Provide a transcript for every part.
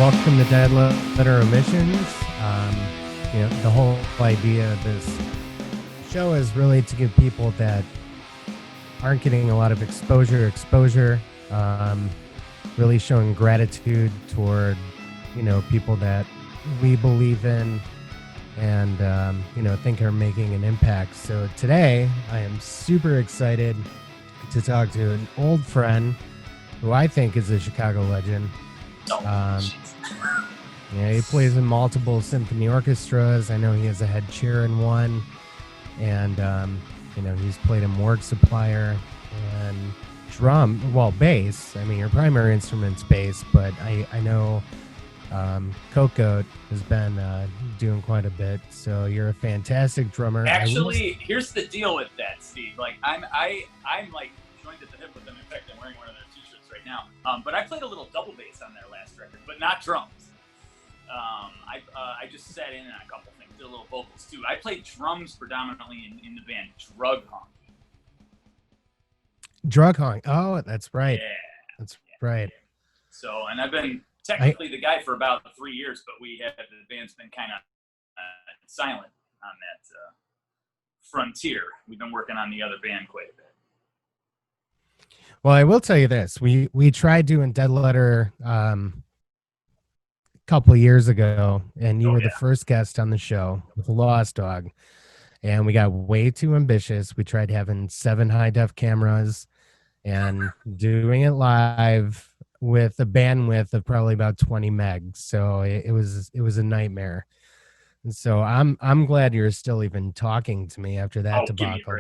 welcome to Dead Letter Omissions. The whole idea of this show is really to give people that aren't getting a lot of exposure, really showing gratitude toward, people that we believe in and, think are making an impact. So today I am super excited to talk to an old friend who I think is a Chicago legend. He plays in multiple symphony orchestras. I know he has a head chair in one, and he's played in Morgue Supplier and bass. I mean, your primary instrument's bass, but I know Coco has been doing quite a bit. So you're a fantastic drummer. Actually, here's the deal with that, Steve. Like, I'm like joined at the hip with them. In fact, I'm wearing one of their t-shirts right now. But I played a little double bass on their last record, but not drums. I just sat in on a couple things, did a little vocals too. I played drums predominantly in the band Drug Honk. Drug Honk. Oh, that's right. Yeah. That's right. So, and I've been technically the guy for about 3 years, but the band's been kind of silent on that frontier. We've been working on the other band quite a bit. Well, I will tell you this. We tried doing Dead Letter couple of years ago, and you were the first guest on the show with Lost Dog, and we got way too ambitious. We tried having 7 high-def cameras and doing it live with a bandwidth of probably about 20 megs, so it was a nightmare. And so I'm glad you're still even talking to me after that debacle.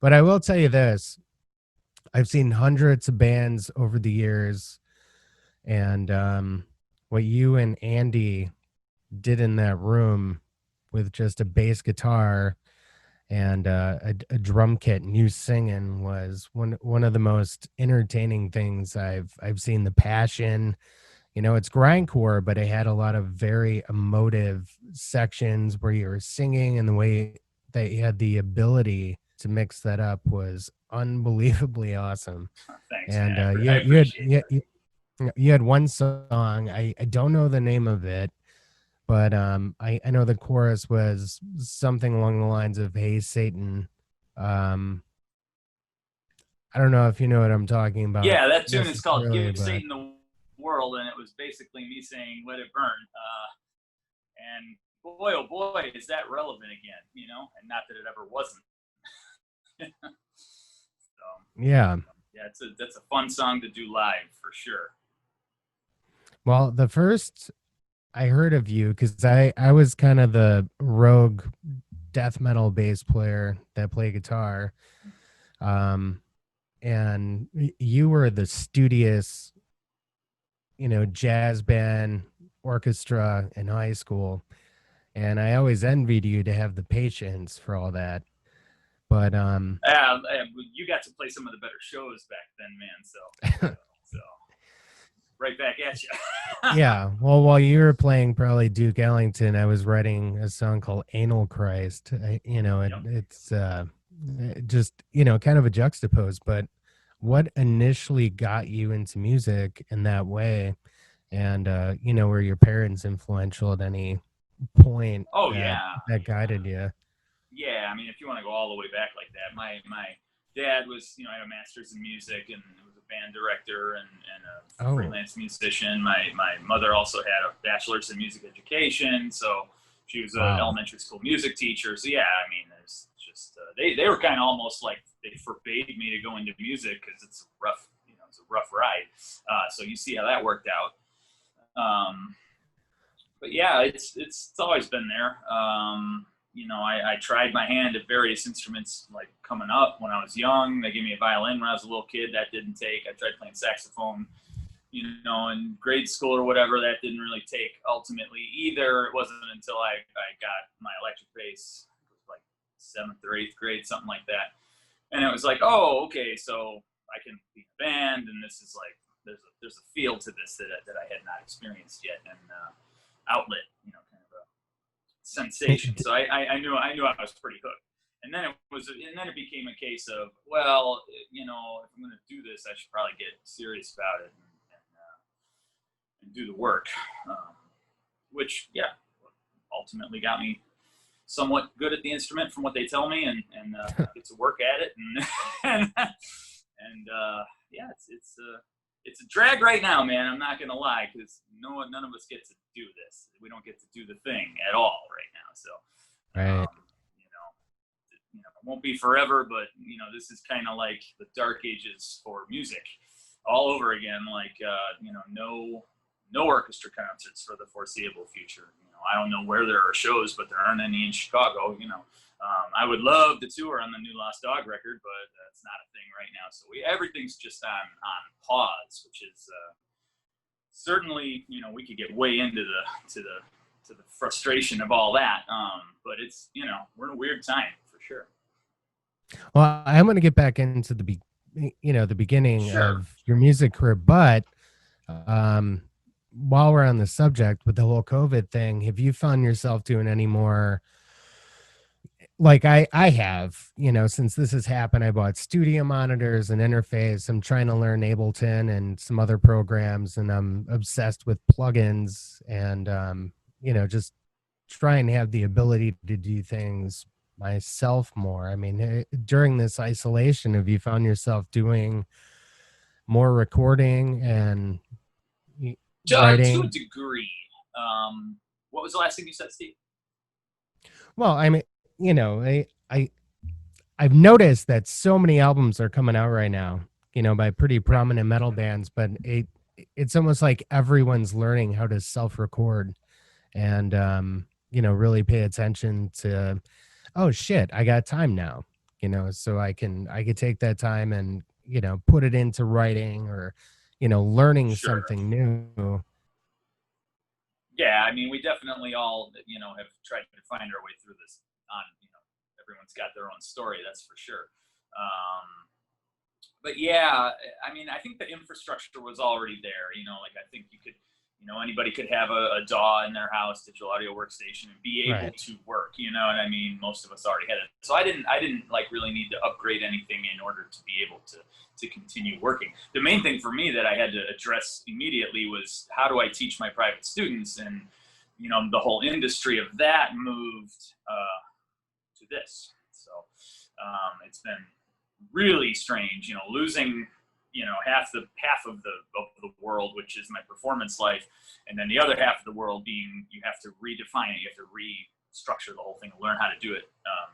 But I will tell you this: I've seen hundreds of bands over the years. And what you and Andy did in that room with just a bass guitar and a drum kit and you singing was one of the most entertaining things I've seen. The passion, it's grindcore, but it had a lot of very emotive sections where you were singing, and the way that you had the ability to mix that up was unbelievably awesome. Thanks, and man. You had one song, I don't know the name of it, but I know the chorus was something along the lines of "Hey Satan." I don't know if you know what I'm talking about. Yeah, that tune is called "Give Satan the World," and it was basically me saying "Let it burn." And boy, oh boy, is that relevant again? And not that it ever wasn't. Yeah, that's a fun song to do live for sure. Well, the first I heard of you, because I was kind of the rogue death metal bass player that played guitar, and you were the studious, jazz band orchestra in high school, and I always envied you to have the patience for all that. But you got to play some of the better shows back then, man. So. Right back at you. Yeah. Well, while you were playing probably Duke Ellington, I was writing a song called Anal Christ. It's just, kind of a juxtapose. But what initially got you into music in that way? And, were your parents influential at any point that guided you? Yeah. I mean, if you want to go all the way back like that, my dad was, I had a master's in music and was a band director and a freelance musician. My mother also had a bachelor's in music education, so she was an elementary school music teacher. So yeah, I mean, there's just they were kind of almost like they forbade me to go into music because it's a rough ride. So you see how that worked out. But yeah, it's always been there. I tried my hand at various instruments like coming up when I was young. They gave me a violin when I was a little kid. That didn't take. I tried playing saxophone, in grade school or whatever. That didn't really take ultimately either. It wasn't until I got my electric bass, it was like 7th or 8th grade, something like that. And it was like, oh, okay, so I can be in a band, and this is like, there's a feel to this that I had not experienced yet, and outlet, kind of a sensation. So I knew I was pretty hooked. And then it became a case of, well, if I'm going to do this, I should probably get serious about it and do the work, which, yeah, ultimately got me somewhat good at the instrument from what they tell me, and get to work at it, and yeah, it's a drag right now, man. I'm not gonna lie, because none of us get to do this. We don't get to do the thing at all right now. So, Right. it won't be forever, but this is kind of like the dark ages for music, all over again. Like, no orchestra concerts for the foreseeable future. I don't know where there are shows, but there aren't any in Chicago. I would love to tour on the new Lost Dog record, but that's not a thing right now. So everything's just on pause, which is certainly, we could get way into the frustration of all that. But it's, we're in a weird time for sure. Well, I'm going to get back into the beginning Sure. of your music career, but while we're on the subject with the whole COVID thing, have you found yourself doing any more? Like I have, since this has happened, I bought studio monitors and interface. I'm trying to learn Ableton and some other programs, and I'm obsessed with plugins and, just try and have the ability to do things myself more. I mean, during this isolation, have you found yourself doing more recording and To a writing? degree. What was the last thing you said, Steve? Well, I mean, I I've noticed that so many albums are coming out right now, by pretty Right. prominent metal bands, but it's almost like everyone's learning how to self-record and really pay attention to, oh shit, I got time now, so I could take that time and, put it into writing or, learning Sure. something new. Yeah, I mean, we definitely all, have tried to find our way through this on, everyone's got their own story, that's for sure. But yeah, I mean, I think the infrastructure was already there. Like I think you could, anybody could have a DAW in their house, digital audio workstation, and be able Right. to work. You know what I mean? Most of us already had it, so I didn't like really need to upgrade anything in order to be able to continue working. The main thing for me that I had to address immediately was how do I teach my private students, and the whole industry of that moved to this. So it's been really strange, losing, half of the world, which is my performance life, and then the other half of the world being you have to redefine it, you have to restructure the whole thing, learn how to do it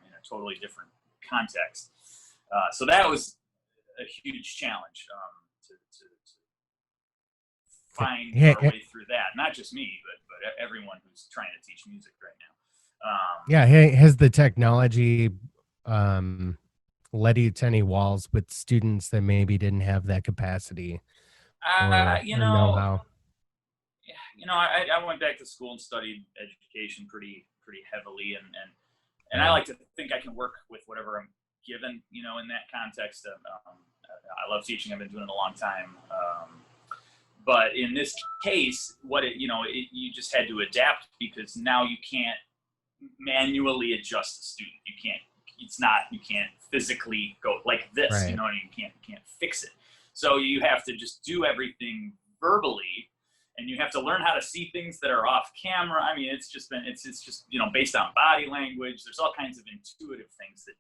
in a totally different context. So that was a huge challenge to find Hey, our way through that. Not just me, but everyone who's trying to teach music right now. yeah, hey, has the technology um led you to any walls with students that maybe didn't have that capacity Uh, or you know, know-how? I went back to school and studied education pretty heavily, and I Right. like to think I can work with whatever I'm given, in that context. I love teaching. I've been doing it a long time. But in this case, you just had to adapt because now you can't manually adjust the student. You can't physically go like this, Right. and you can't fix it. So you have to just do everything verbally, and you have to learn how to see things that are off camera. I mean, it's just based on body language. There's all kinds of intuitive things that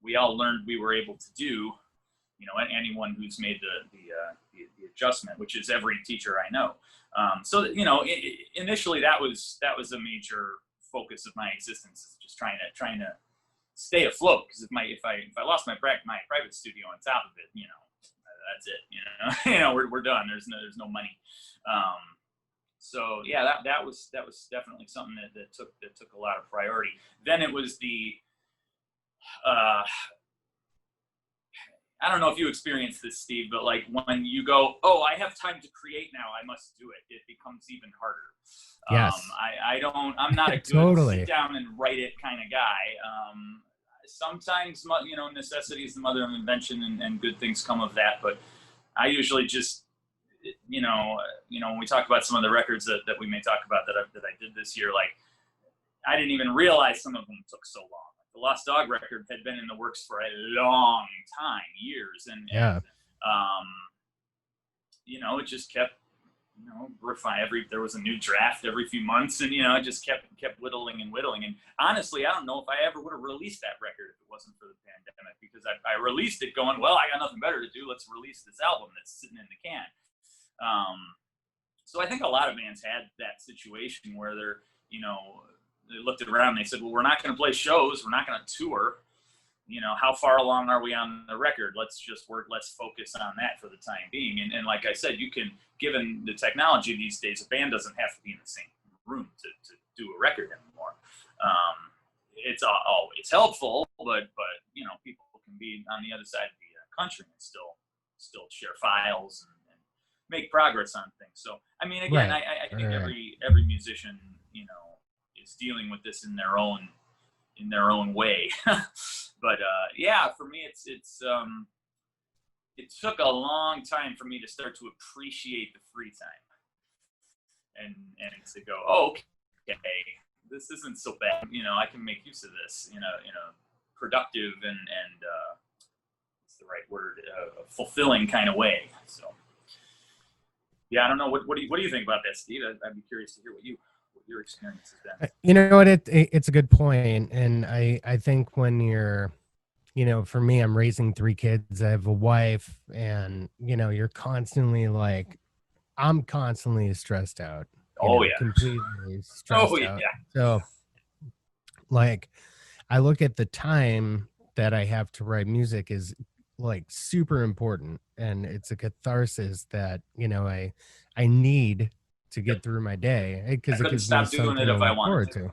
we all learned we were able to do. Anyone who's made the adjustment, which is every teacher I know. So initially that was a major focus of my existence, is just trying to stay afloat. Because if I lost my private studio on top of it, that's it. We're done. There's no money. So yeah, that was definitely something that took a lot of priority. Then it was the I don't know if you experienced this, Steve, but like when you go, oh, I have time to create now, I must do it. It becomes even harder. Yes. I'm not a good sit Totally. down and write it kind of guy. Sometimes, necessity is the mother of invention, and good things come of that. But I usually just, when we talk about some of the records that we may talk about that I did this year, like I didn't even realize some of them took so long. The Lost Dog record had been in the works for a long time, years, and Yeah. it just kept refine there was a new draft every few months, and it just kept whittling and whittling. And honestly, I don't know if I ever would have released that record if it wasn't for the pandemic, because I released it going, well, I got nothing better to do, let's release this album that's sitting in the can. So I think a lot of bands had that situation where they looked around and they said, well, we're not going to play shows, we're not going to tour, how far along are we on the record? Let's focus on that for the time being. And like I said, given the technology these days, a band doesn't have to be in the same room to do a record anymore. It's always helpful, but people can be on the other side of the country and still share files and make progress on things. So, I mean, again, Right. I think every musician, is dealing with this in their own way. But for me, it took a long time for me to start to appreciate the free time, and to go, oh, okay, this isn't so bad. I can make use of this in a productive and what's the right word, a fulfilling kind of way. So, yeah, I don't know. What do you think about that, Steve? I'd be curious to hear what your experience has been. You know what? It's a good point, and I think when you're, for me, I'm raising 3 kids. I have a wife, and you're constantly like, I'm constantly stressed out. Completely stressed out. So, like, I look at the time that I have to write music is like super important, and it's a catharsis that I need to get through my day, because it gives me something to look forward to.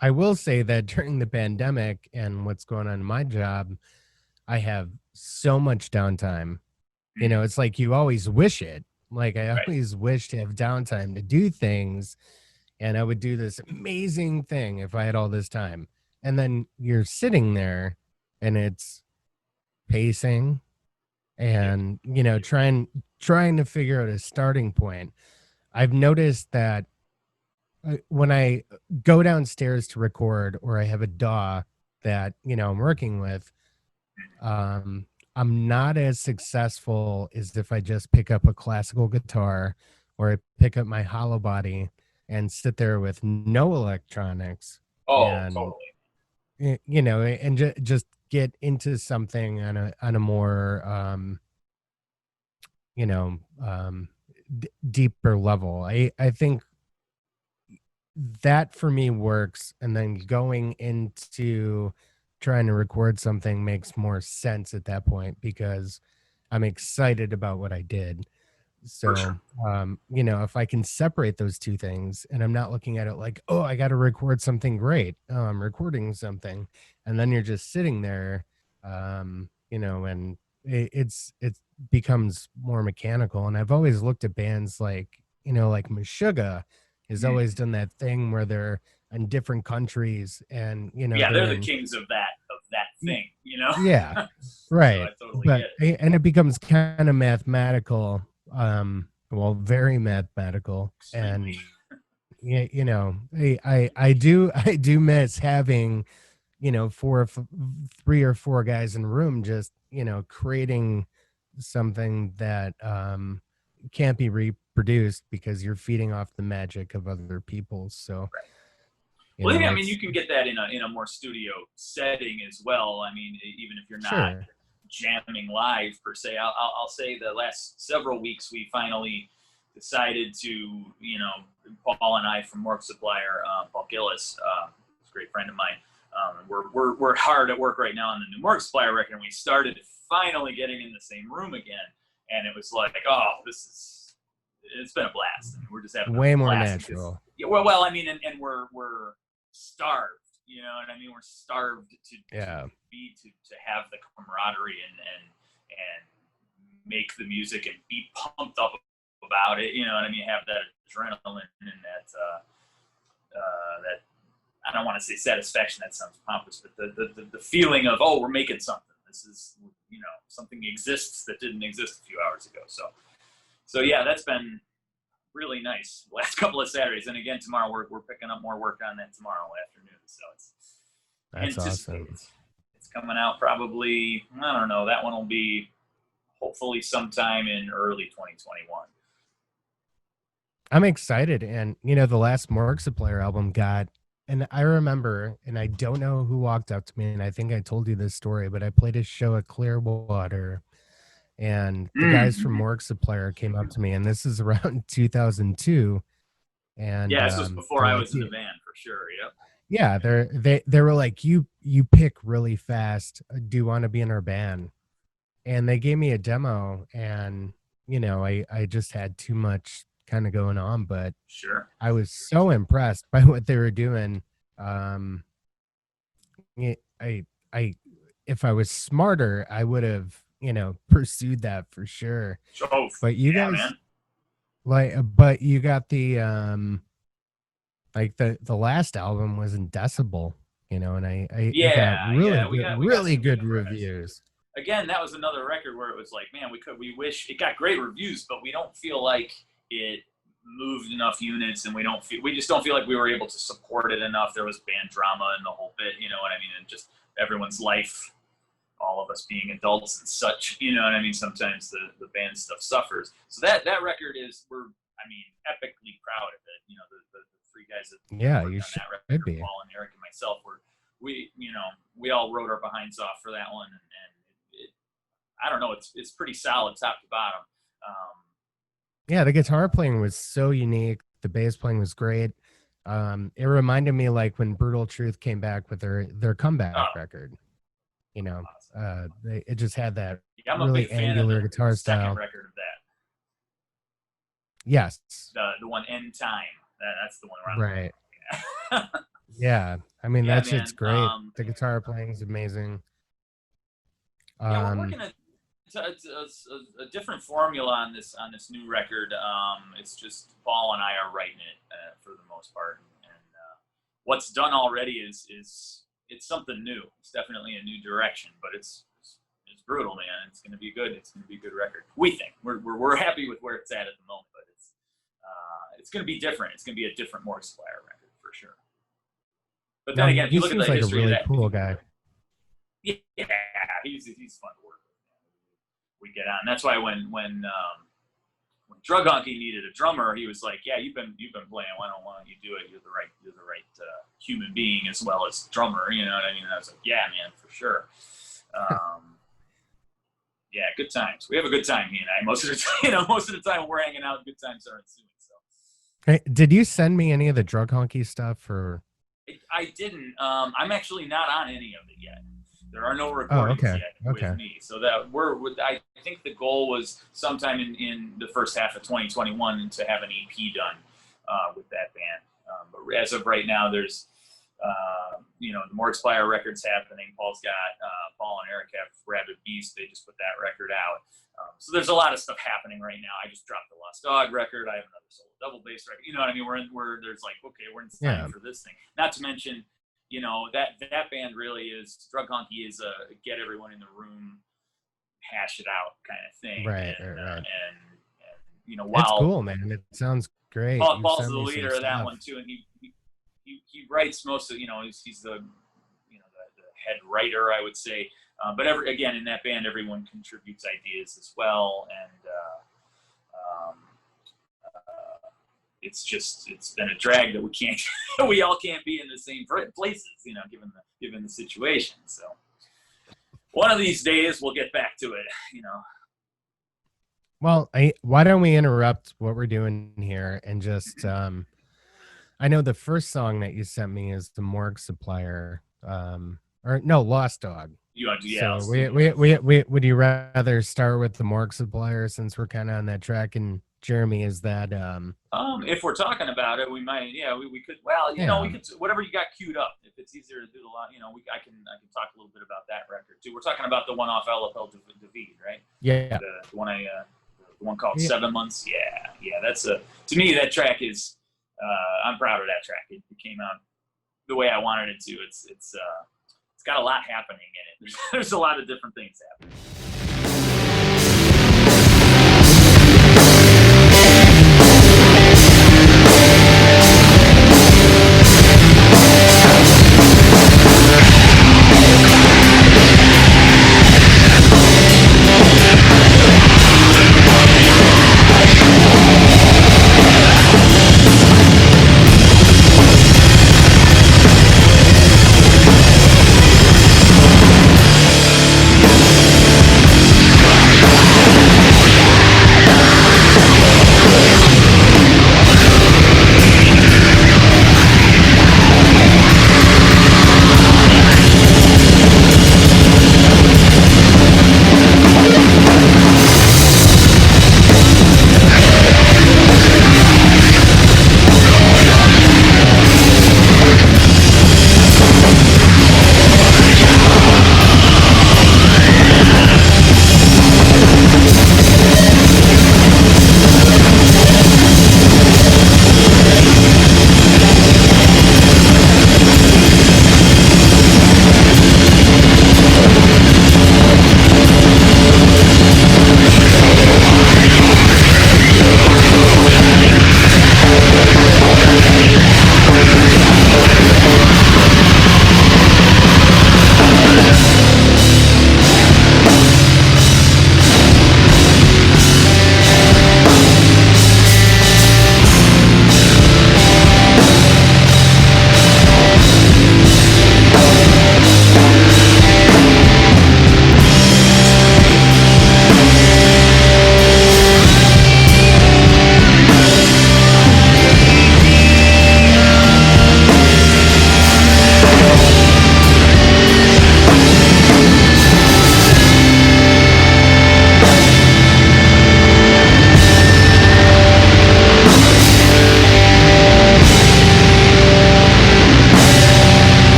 I will say that during the pandemic and what's going on in my job, I have so much downtime. It's like you always wish it. Like I always wish to have downtime to do things, and I would do this amazing thing if I had all this time. And then you're sitting there and it's pacing and trying to figure out a starting point. I've noticed that when I go downstairs to record, or I have a DAW that I'm working with, I'm not as successful as if I just pick up a classical guitar, or I pick up my hollow body and sit there with no electronics. And Totally. And just get into something on a more deeper level. I think that for me works, and then going into trying to record something makes more sense at that point, because I'm excited about what I did. So, Sure. If I can separate those two things, and I'm not looking at it like, oh, I got to record something great. Oh, I'm recording something. And then you're just sitting there, and it becomes more mechanical. And I've always looked at bands like Meshuggah has always done that thing where they're in different countries, and they're the kings of that thing. Yeah, right. So I totally But get it. and it becomes kind of mathematical, very mathematical. Extremely. And I do miss having 3 or 4 guys in a room, just creating something that can't be reproduced, because you're feeding off the magic of other people. So Well, I mean, you can get that in a more studio setting as well. I mean, even if you're not jamming live per se. I'll say the last several weeks we finally decided to, Paul and I from Morgue Supplier, Paul Gillis, he's a great friend of mine. We're hard at work right now on the new Morgue Supplier record, and we started finally getting in the same room again, and it was like, oh, it's been a blast. I mean, we're just having way more natural. Yeah, well, I mean, and we're starved, you know what I mean? We're starved to have the camaraderie and make the music and be pumped up about it, you know what I mean? Have that adrenaline and that I don't want to say satisfaction, that sounds pompous, but the feeling of, oh, we're making something. This is, something exists that didn't exist a few hours ago. So yeah, that's been really nice the last couple of Saturdays. And again, tomorrow we're picking up more work on that tomorrow afternoon. So that's awesome. It's coming out probably, I don't know, that one will be hopefully sometime in early 2021. I'm excited. And, the last Morgue Supplier album got, and I remember, and I don't know who walked up to me, and I think I told you this story, but I played a show at Clearwater, and the guys from Mm-hmm. Morgue Supplier came up to me, and this is around 2002. And Yeah, this was before they're I like, was in the band for sure. Yep. yeah, they were like, you pick really fast. Do you want to be in our band? And they gave me a demo, and I just had too much kind of going on, but Sure. I was so impressed by what they were doing. Um, I if I was smarter, I would have pursued that for sure. Oh, But you yeah, guys man. but you got the like the last album was in Decibel, and I it got really good reviews. Again, that was another record where it was like, man, we wish it got great reviews, but we don't feel like it moved enough units, and we just don't feel like we were able to support it enough. There was band drama and the whole bit, you know what I mean, and just everyone's life, all of us being adults and such, you know what I mean. Sometimes the band stuff suffers. So that record we're epically proud of it. The three guys that you worked on that should record, be. Paul and Eric and myself, we all wrote our behinds off for that one, and I don't know, it's pretty solid top to bottom. Yeah, the guitar playing was so unique. The bass playing was great. It reminded me like when Brutal Truth came back with their comeback record. It just had that really angular guitar style. Second record of that. Yes. The one End Time. That's the one around. Right. Yeah. I mean, that shit's great. The guitar playing is amazing. We're working a different formula on this new record. It's just Paul and I are writing it for the most part, and what's done already is it's something new. It's definitely a new direction, but it's brutal, man. It's going to be good. It's going to be a good record. We think we're happy with where it's at the moment, but it's going to be different. It's going to be a different Morgue Supplier record for sure. But then again, if you look at the history of that, cool guy. Yeah, he's fun to work with. We get on. That's why when Drug Honky needed a drummer, he was like, "Yeah, you've been playing. Why don't you do it? You're the right human being as well as drummer. You know what I mean?" And I was like, "Yeah, man, for sure." Yeah, good times. We have a good time, he and I. Most of the time when we're hanging out, good times are ensuing. So, hey, did you send me any of the Drug Honky stuff? I didn't. I'm actually not on any of it yet. There are no recordings yet with me. So that I think the goal was sometime in the first half of 2021 to have an EP done with that band. But as of right now, there's the Morgue Supplier record's happening. Paul and Eric have Rabid Beast. They just put that record out. So there's a lot of stuff happening right now. I just dropped the Lost Dog record. I have another solo double bass record. You know what I mean? There's like, okay, we're in time for this thing. Not to mention, that band really is, Drug Honky is a get everyone in the room, hash it out kind of thing. Right. And while it's cool, man. It sounds great. Paul's the leader of that one too, and he writes most of, he's the head writer, I would say. But again, in that band, everyone contributes ideas as well, and it's been a drag that we all can't be in the same places, given the situation. So one of these days we'll get back to it, Well, why don't we interrupt what we're doing here and just I know the first song that you sent me is the Morgue Supplier, or no, Lost Dog. So would you rather start with the Morgue Supplier since we're kind of on that track? And Jeremy, is that if we're talking about it, we might, we could. Well, we could, whatever you got queued up. If it's easier to do the lot, I can talk a little bit about that record too. We're talking about the one off LFL David, right? Yeah. The one called 7 Months. Yeah. That's to me, that track is. I'm proud of that track. It came out the way I wanted it to. It's got a lot happening in it. There's a lot of different things happening.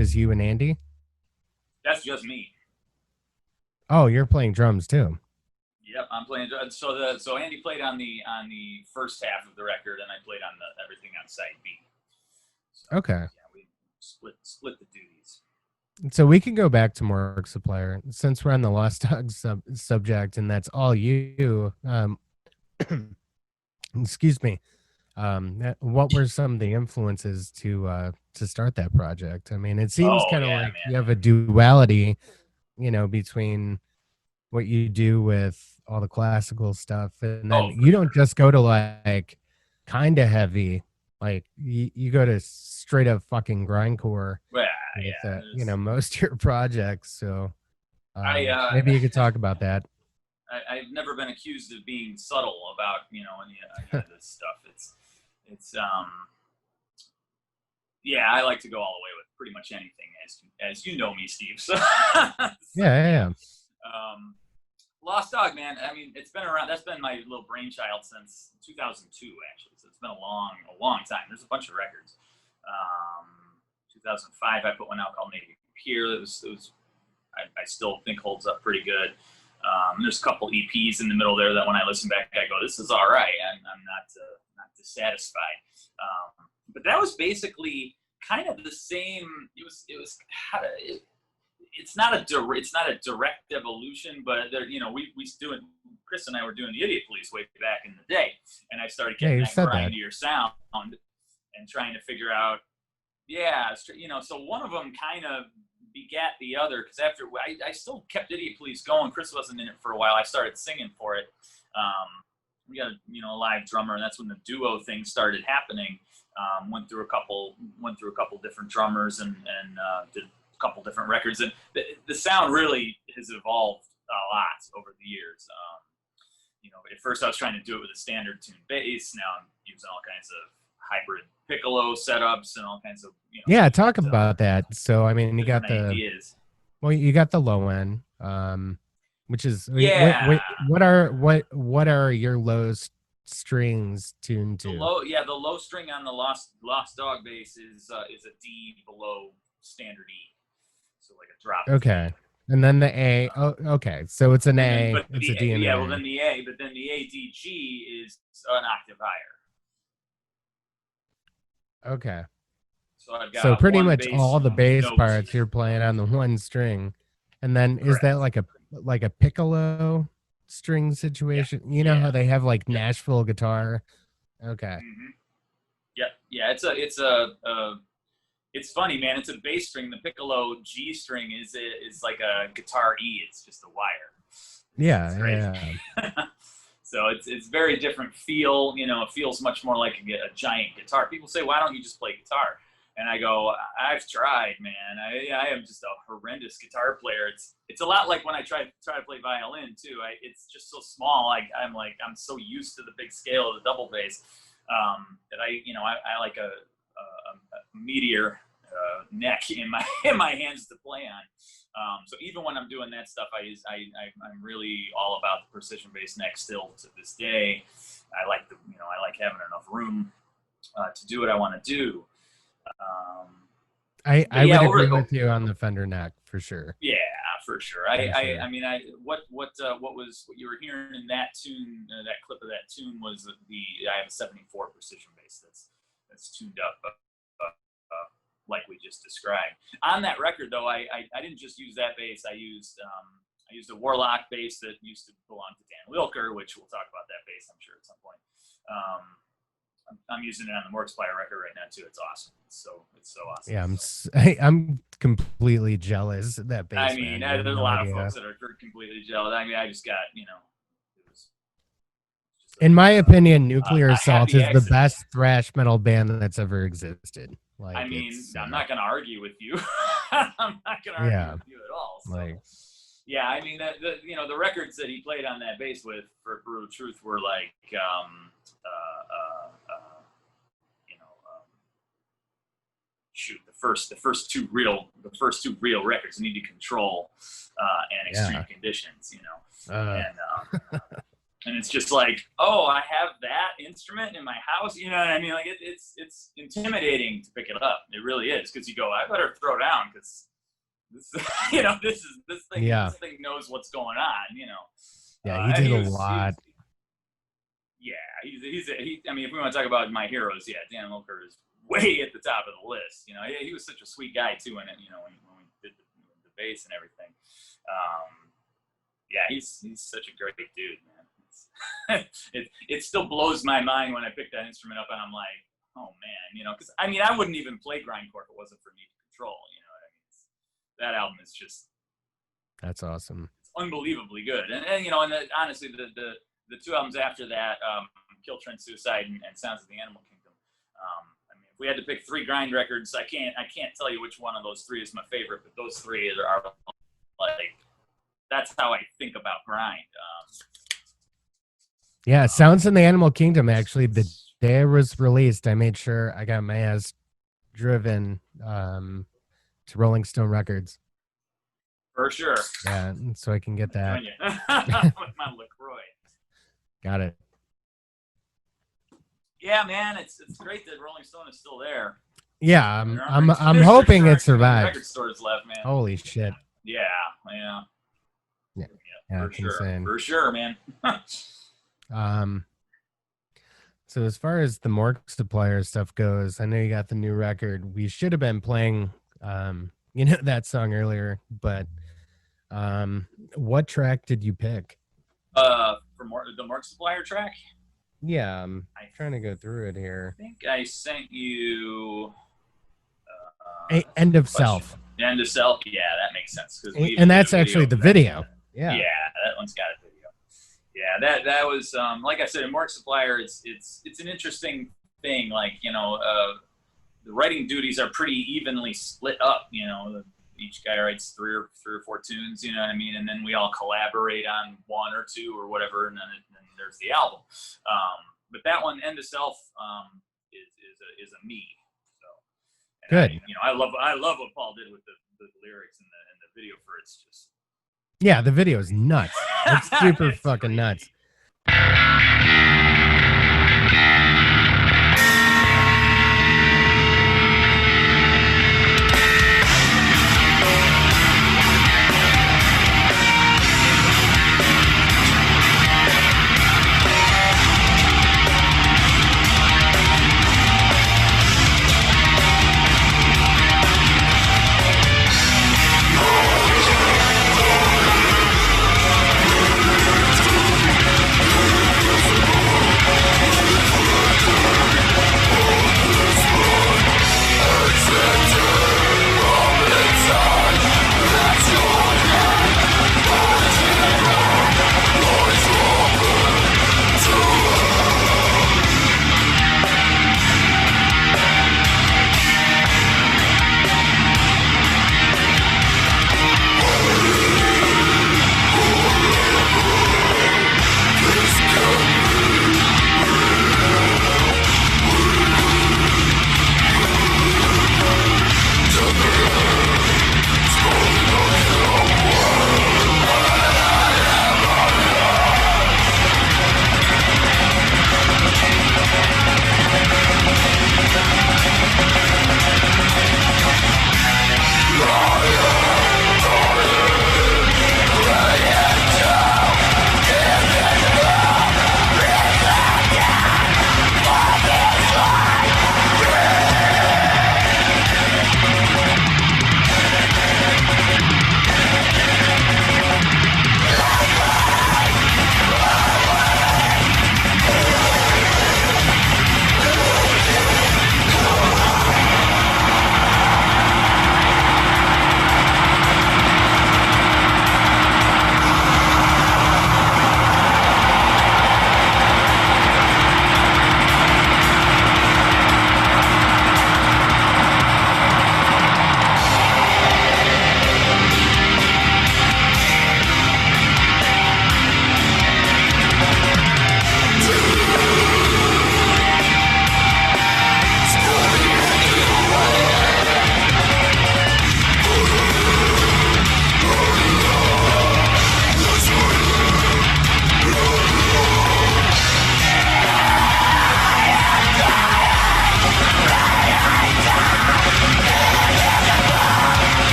just you and Andy? That's just me. Oh, you're playing drums too. Yep, I'm playing. So Andy played on the first half of the record, and I played on the everything on side B. So, Okay. Yeah, we split the duties. So we can go back to Morgue Supplier since we're on the Lost Dogs subject, and that's all you. Excuse me. What were some of the influences to start that project? I mean, it seems kind of like you have a duality, between what you do with all the classical stuff, and then you don't just go to like kind of heavy, like you go to straight up fucking grindcore with most of your projects. So maybe you could talk about that. I've never been accused of being subtle about any of this stuff. It's I like to go all the way with pretty much anything, as you know me, Steve. So, yeah. Lost Dog, man. I mean, it's been around. That's been my little brainchild since 2002, actually. So it's been a long time. There's a bunch of records. 2005, I put one out called Navy Pier. It was I still think holds up pretty good. There's a couple EPs in the middle there that when I listen back, I go, this is all right. I'm not dissatisfied. But that was basically kind of the same. It's not a direct evolution, but Chris and I were doing the Idiot Police way back in the day, and I started getting that grindier sound and trying to figure out, so one of them kind of begat the other, because after I still kept Idiot Police going. Chris wasn't in it for a while. I started singing for it. We got a live drummer, and that's when the duo thing started happening. Went through a couple different drummers and did a couple different records, and the sound really has evolved a lot over the years. At first I was trying to do it with a standard tuned bass. Now I'm using all kinds of hybrid piccolo setups and all kinds of talk about that. So I mean, you got ideas. You got the low end, which is what are your low strings tuned to? The low string on the Lost Dog bass is a D below standard E, so like a drop. Okay. And then the A. Oh, okay. So it's an A. It's a D and A. Well, then the A, but then the ADG is an octave higher. Okay. So I've got pretty much all the bass parts you're playing on the one string, and then is that like a piccolo string situation? You know how they have like Nashville guitar. Okay. Mm-hmm. It's funny, man. It's a bass string. The piccolo G string is like a guitar E. It's just a wire. Yeah. So it's very different feel. It feels much more like a giant guitar. People say, why don't you just play guitar? And I go, I've tried, man. I am just a horrendous guitar player. It's a lot like when I try to play violin too. It's just so small. I'm so used to the big scale of the double bass that I like a meteor neck in my hands to play on. So even when I'm doing that stuff, I'm really all about the precision bass neck still to this day. I like having enough room to do what I want to do. I would agree with you on the Fender neck for sure. Yeah, for sure. I mean, what you were hearing in that tune, that clip of that tune was I have a 74 precision bass that's tuned up like we just described. On that record though, I didn't just use that bass. I used a Warlock bass that used to belong to Dan Wilker, which we'll talk about that bass, I'm sure, at some point. I'm using it on the Morgue Supplier record right now too. It's awesome. It's so awesome. Yeah, I'm completely jealous of that bass. I mean, there's a lot of folks that are completely jealous. I mean, I just got in my opinion, Nuclear Assault is the best thrash metal band that's ever existed. Like, I mean, I'm not going to argue with you. I'm not going to argue with you at all. So. Yeah, I mean, the records that he played on that bass with for Brutal Truth were like, the first two real records, Need to Control and Extreme Conditions, and And it's just like, oh, I have that instrument in my house. You know what I mean? Like it's intimidating to pick it up. It really is, because you go, I better throw down, because this, this thing knows what's going on. You know. Yeah, he did a lot. I mean, if we want to talk about my heroes, Dan Lilker is way at the top of the list. You know, he was such a sweet guy too, when we did the bass and everything. He's such a great dude, man. It still blows my mind when I pick that instrument up and I'm like, oh man, because I mean, I wouldn't even play grindcore if it wasn't for me to control. You know what I mean? That album is just, that's awesome. It's unbelievably good, and honestly, the two albums after that, Kill Trend Suicide and Sounds of the Animal Kingdom. I mean, if we had to pick 3 grind records, I can't tell you which one of those 3 is my favorite, but those 3 are like, that's how I think about grind. Sounds in the Animal Kingdom, actually, the day it was released, I made sure I got my ass driven to Rolling Stone Records. For sure. Yeah, so I can get that. With my LaCroix. Got it. Yeah, man, it's great that Rolling Stone is still there. Yeah, I'm hoping it survives. Record stores left, man. Holy shit. Yeah. For sure. Insane. For sure, man. So as far as the Morgue Supplier stuff goes, I know you got the new record. We should have been playing that song earlier, but what track did you pick? For the Morgue Supplier track? Yeah, I'm trying to go through it here. I think I sent you End of Self. End of Self, yeah, that makes sense. And that's actually the video. Yeah, that one's got a video. Yeah, that was like I said, in Morgue Supplier, it's an interesting thing. Like, the writing duties are pretty evenly split up. Each guy writes three or four tunes. You know what I mean? And then we all collaborate on 1 or 2 or whatever, and then there's the album. But that one, End of Self, is a me. So good. I love what Paul did with the lyrics and the video for It's Just. Yeah, the video is nuts. It's super fucking nuts.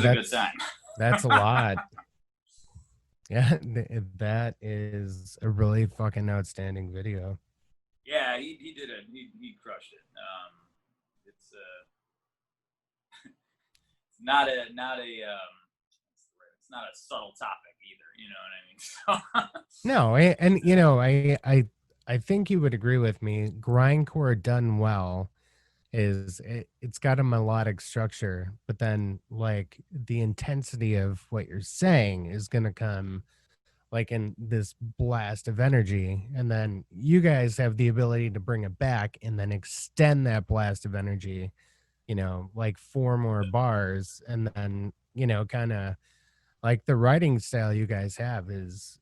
always a good time. That's a lot. Yeah, that is a really fucking outstanding video. Yeah, he did it. He crushed it. It's not a it's not a subtle topic either. You know what I mean? So, No, and you know, I think you would agree with me. Grindcore done well it's got a melodic structure, but then like the intensity of what you're saying is gonna come like in this blast of energy, and then you guys have the ability to bring it back and then extend that blast of energy, you know, like 4 more bars, and then you know, kind of like the writing style you guys have is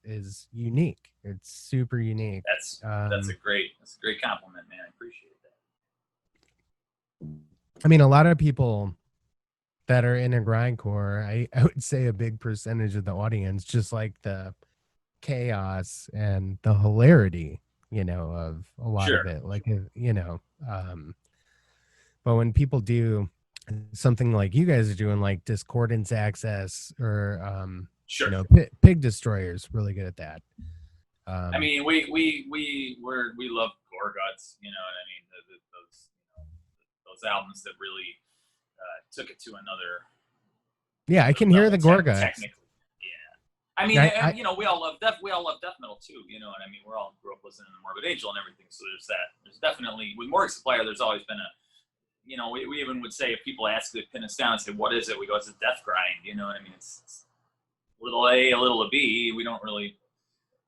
unique. It's super unique. that's a great compliment, man. I appreciate that. I mean, a lot of people that are in a grindcore, I would say a big percentage of the audience just like the chaos and the hilarity, you know, of a lot Sure. of it. Like, you know, but when people do something like you guys are doing, like Discordance Access or, Sure. you know, Pig Destroyer's really good at that. I mean, we love gore guts. You know what I mean? Those albums that really took it to another. Yeah, I can hear the gore guts. Technically, yeah. I mean, you know, we all love death metal too. You know what I mean? We're all grew up listening to Morbid Angel and everything. So there's that. There's definitely with Morgue Supplier. There's always been a. You know, we even would say if people ask to pin us down and say, "What is it?" We go, "It's a death grind." You know what I mean? It's little A, a little B. We don't really.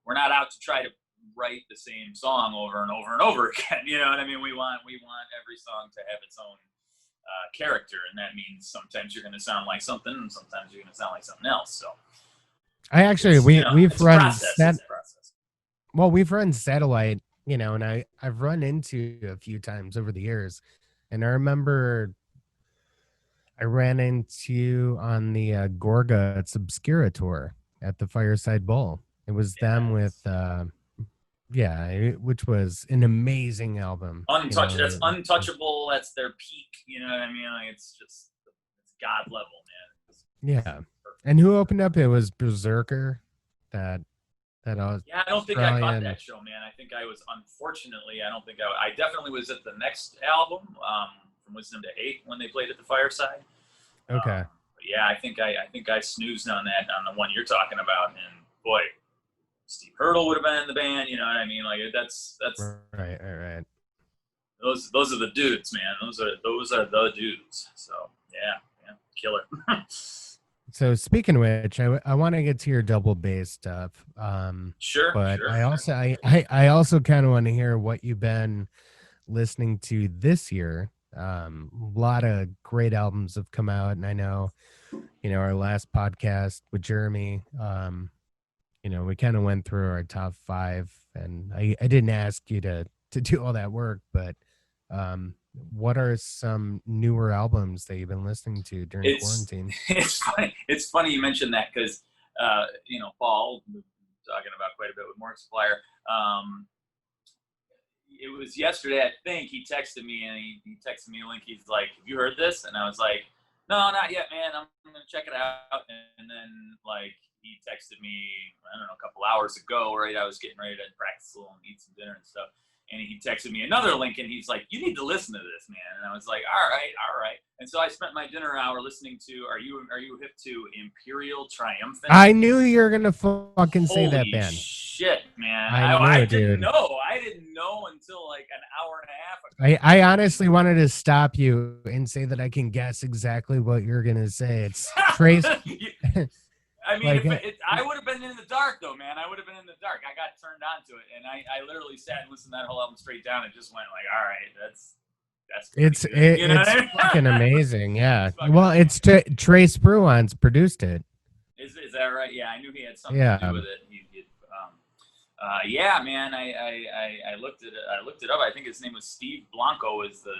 We're not out to try to write the same song over and over and over again. You know what I mean? We want every song to have its own character, and that means sometimes you're going to sound like something, and sometimes you're going to sound like something else. So, I actually we've run well, we've run Satellite, you know, and I've run into a few times over the years, and I remember I ran into on the Gorguts Obscura tour at the Fireside Bowl. It was them with which was an amazing album. Untouchable. That's untouchable. That's their peak. You know what I mean? Like, it's God level, man. Yeah. And who opened up? It was Berserker. That I don't think I caught that show, man. I think I was, unfortunately, I definitely was at the next album, From Wisdom to Hate, when they played at the Fireside. Okay. Yeah, I think I snoozed on that, on the one you're talking about, and boy, Steve Hurdle would have been in the band. You know what I mean? Like, that's right. Those are the dudes, man. Those are the dudes. So yeah, killer. So speaking of which, I want to get to your double bass stuff. Sure. But sure. I also kind of want to hear what you've been listening to this year. A lot of great albums have come out, and I know, you know, our last podcast with Jeremy, you know, we kind of went through our top 5, and I didn't ask you to do all that work, but what are some newer albums that you've been listening to during quarantine? It's funny you mentioned that, because you know, Paul, talking about quite a bit with Morgue Supplier. It was yesterday, I think. He texted me, and he texted me a link. He's like, "Have you heard this?" And I was like, "No, not yet, man. I'm gonna check it out." And then, like, he texted me, I don't know, a couple hours ago, right? I was getting ready to practice a little and eat some dinner and stuff. And he texted me another link, and he's like, "You need to listen to this, man." And I was like, all right. And so I spent my dinner hour listening to, are you hip to Imperial Triumphant? I knew you were gonna fucking say that band. Shit, man. I didn't know. I didn't know until like an hour and a half ago. I honestly wanted to stop you and say that I can guess exactly what you're gonna say. It's Trace. I mean, like, I would have been in the dark, though, man. I would have been in the dark. I got turned on to it, and I literally sat and listened to that whole album straight down and just went like, all right, that's it's fucking amazing. Yeah. It's Trace Bruans produced it. Is that right? Yeah, I knew he had something to do with it. Yeah, man. I looked it up. I think his name was Steve Blanco. Is the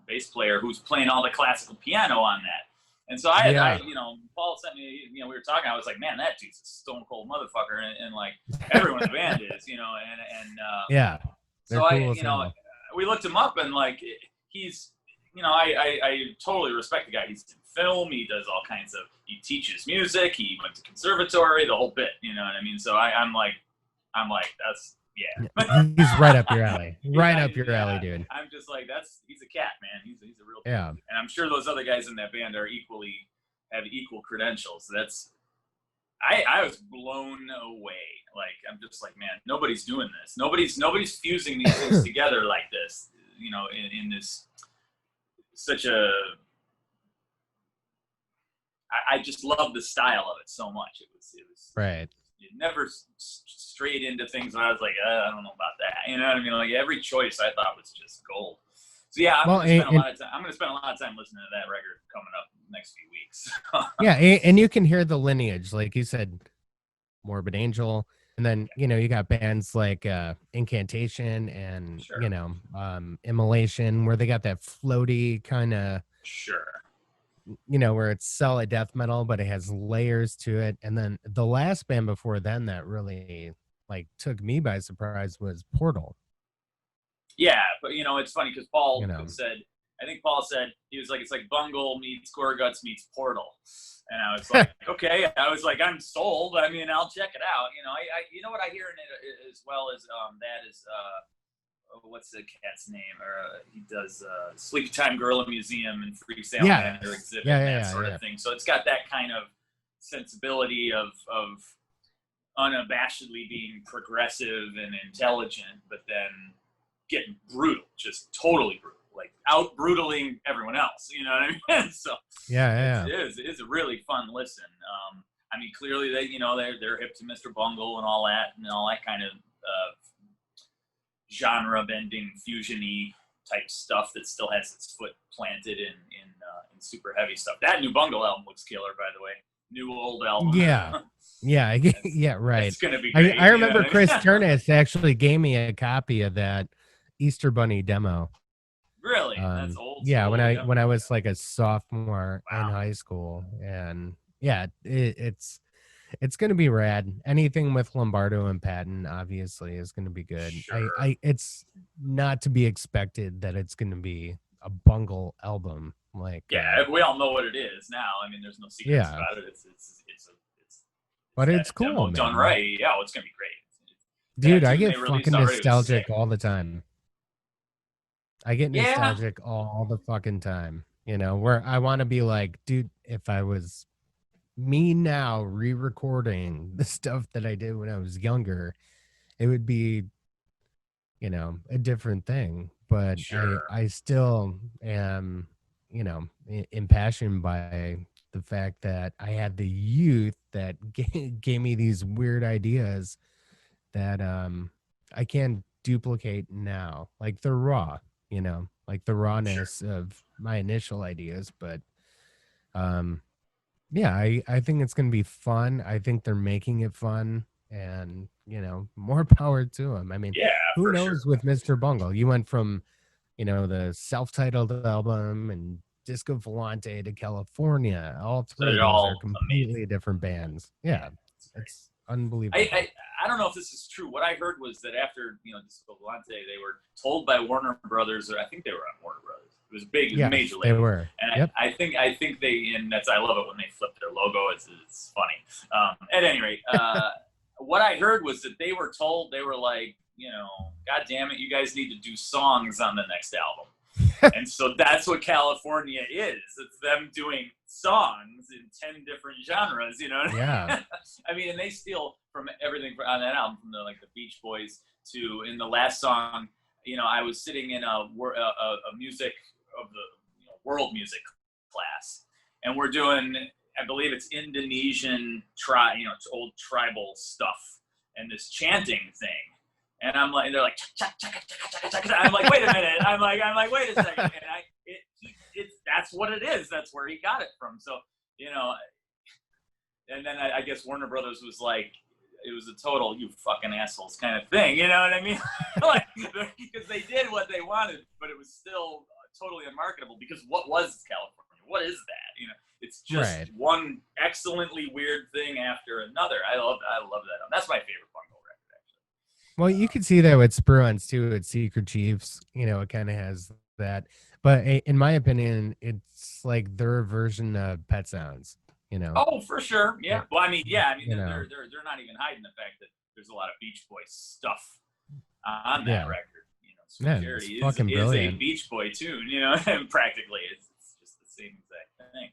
bass player who's playing all the classical piano on that. And so I you know, Paul sent me, you know, we were talking. I was like, man, that dude's a stone cold motherfucker, and like everyone in the band is, you know, and yeah. So cool, you know, we looked him up, and like he's I totally respect the guy. He's in film. He does all kinds of. He teaches music. He went to conservatory. The whole bit. You know what I mean? So I'm like, that's He's right up your alley. Right up your alley, dude. I'm just like, he's a cat, man. He's a real yeah. dude. And I'm sure those other guys in that band have equal credentials. I was blown away. Like, I'm just like, man, nobody's doing this. Nobody's fusing these things together like this. In this such a. I just love the style of it so much. It was right. It never strayed into things where I was like, I don't know about that. You know what I mean? Like, every choice I thought was just gold. So yeah, I'm gonna spend a lot of time listening to that record coming up next few weeks. Yeah, and you can hear the lineage, like you said, Morbid Angel, and then you got bands like Incantation and sure. Immolation, where they got that floaty kind of where it's solid death metal, but it has layers to it. And then the last band before then that really like took me by surprise was Portal. Yeah, but it's funny because Paul said, I think Paul said, he was like, it's like Bungle meets Gorguts meets Portal. And I was like, okay. I was like, I'm sold. I mean, I'll check it out. I what I hear in it as well as that is what's the cat's name? Or he does Sleepy Time Gorilla Museum and Free Sale Manor exhibit, that sort of thing. So it's got that kind of sensibility of unabashedly being progressive and intelligent, but then getting brutal, just totally brutal, like out brutaling everyone else. You know what I mean? So it is a really fun listen. I mean, clearly they're hip to Mr. Bungle and all that kind of genre bending fusion-y type stuff that still has its foot planted in super heavy stuff. That new Bungle album looks killer, by the way. New old album. Yeah, right. It's gonna be great, I remember Chris Turnus actually gave me a copy of that Easter Bunny demo. Really? That's old. Yeah, when I was like a sophomore in high school, and yeah, it's going to be rad. Anything with Lombardo and Patton obviously is going to be good. Sure. It's not to be expected that it's going to be a Bungle album. Like, we all know what it is now. I mean, there's no secrets about it. But it's cool, man. Done right. Yeah, it's going to be great. Dude, I get fucking nostalgic all the time. I get nostalgic all the fucking time. Where I want to be like, dude, if I was me now re-recording the stuff that I did when I was younger, it would be a different thing. But I still am impassioned by the fact that I had the youth that gave me these weird ideas that I can't duplicate now. Like, they're raw, like the rawness of my initial ideas. But I think it's going to be fun. I think they're making it fun, and more power to them. I mean, who knows with Mr. Bungle? You went from the self-titled album and Disco Volante to California. All three of those are completely different bands. Yeah, it's unbelievable. I don't know if this is true. What I heard was that after Disco Volante, they were told by Warner Brothers, or I think they were on Warner Brothers. It was big, major label. They were. And I think they, and I love it when they flip their logo. It's funny. At any rate, what I heard was that they were told, they were like, God damn it, you guys need to do songs on the next album. And so that's what California is. It's them doing songs in 10 different genres, Yeah. I mean, and they steal from everything on that album, from the Beach Boys to, in the last song, I was sitting in a music of the world music class, and we're doing, I believe it's Indonesian it's old tribal stuff and this chanting thing. And I'm like, they're like, chaka, chaka, chaka, chaka, chaka. I'm like, wait a minute. I'm like, wait a second. And that's what it is. That's where he got it from. So, and then I guess Warner Brothers was like, it was a total "you fucking assholes" kind of thing. You know what I mean? Like, because they did what they wanted, but it was still totally unmarketable. Because what was California? What is that? It's just one excellently weird thing after another. I love that. That's my favorite Bungle record, actually. Well, you can see that with Spruance too. At Secret Chiefs, it kind of has that. But in my opinion, it's like their version of Pet Sounds. You know. Oh, for sure. Yeah. Well, I mean, You know. they're not even hiding the fact that there's a lot of Beach Boys stuff on that Yeah. record. You know, Sweet Yeah. It's Charity fucking is a brilliant. Beach Boy tune. You know, and practically it's just the same exact thing.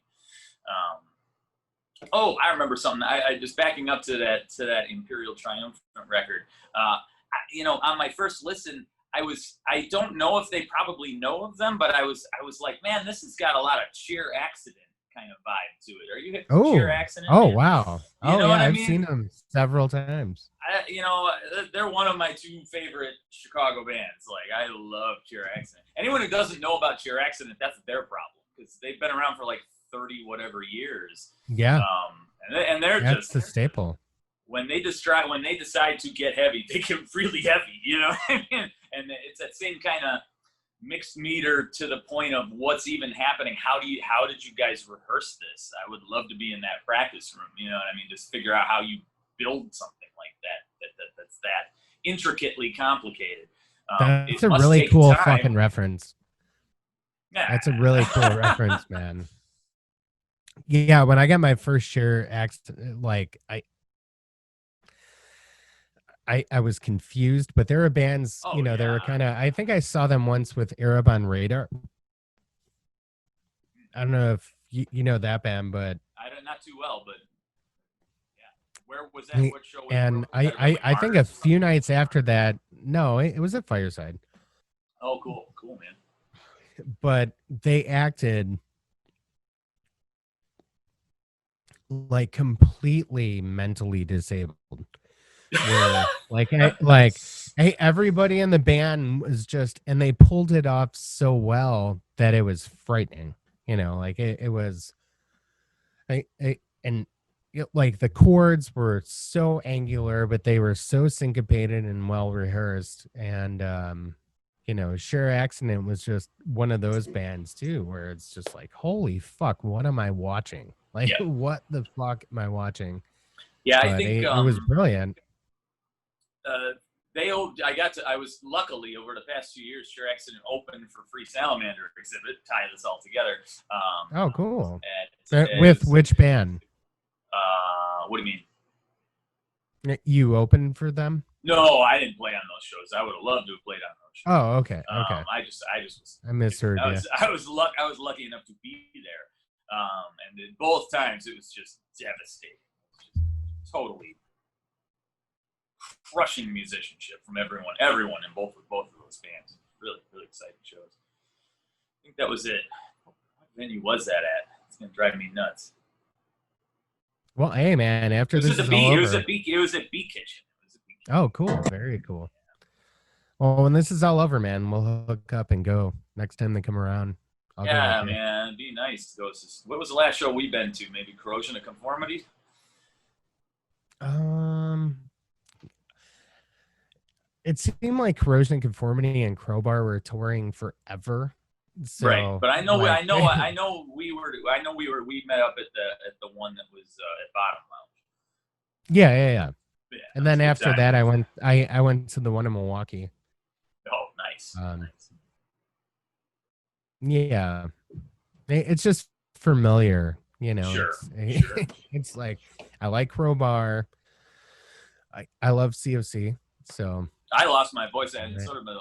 Oh, I remember something. I just backing up to that Imperial Triumphant record. On my first listen, I don't know if they probably know of them, but I was like, man, this has got a lot of Cheer Accident kind of vibe to it. Are you hip to Cheer Accident? Oh, man? wow. You Oh, know yeah. what I I've mean? seen them several times. They're one of my two favorite Chicago bands. Like, I love Cheer Accident. Anyone who doesn't know about Cheer Accident, that's their problem because they've been around for like 30 whatever years. Yeah. And they're That's just the staple. when they decide to get heavy, they get really heavy. You know, and it's that same kind of mixed meter to the point of what's even happening. How did you guys rehearse this? I would love to be in that practice room. You know what I mean? Just figure out how you build something like that's that intricately complicated. That's it a must really take cool time. fucking reference. That's a really cool reference, man. Yeah, when I got my first Cheer Accident, like I was confused, but there were bands, Oh, they yeah. were kind of. I think I saw them once with Arab on Radar. I don't know if you know that band, but I don't not too well, but yeah. Where was that? What show? And Was that like I think a Mars? few nights after that, no, it was at Fireside, Oh, cool, man. but they acted like completely mentally disabled. Where hey, everybody in the band was just, and they pulled it off so well that it was frightening. Like it was, and like the chords were so angular, but they were so syncopated and well rehearsed. And Sure Accident was just one of those bands too, where it's just like, holy fuck, what am I watching? Like, Yeah. what the fuck am I watching? Yeah, I But think it was brilliant. I was luckily over the past few years, Sure Accident opened for Free Salamander exhibit, tie this all together. Oh, cool. At, With which band? What do you mean? You opened for them? No, I didn't play on those shows. I would have loved to have played on those shows. Oh, okay. Okay. I just was. I misheard you. I was lucky enough to be there. And both times it was just devastating. Just totally crushing musicianship from everyone in both of those bands. Really, really exciting shows. I think that was it. What venue was that at? It's gonna drive me nuts. Well, hey man, after this is all over, it was at B Kitchen. Oh, cool. Very cool. Well, when this is all over, man, we'll hook up and go next time they come around. Yeah, man, it'd be nice to go. What was the last show we've been to? Maybe Corrosion of Conformity? It seemed like Corrosion of Conformity and Crowbar were touring forever. So, right, but I know we met up at the one that was at Bottom Lounge. Yeah. And then after that, I went to the one in Milwaukee. Oh, nice. Nice. Yeah, it's just familiar, Sure. It's like I like Crowbar. I love COC. So I lost my voice, and sort of my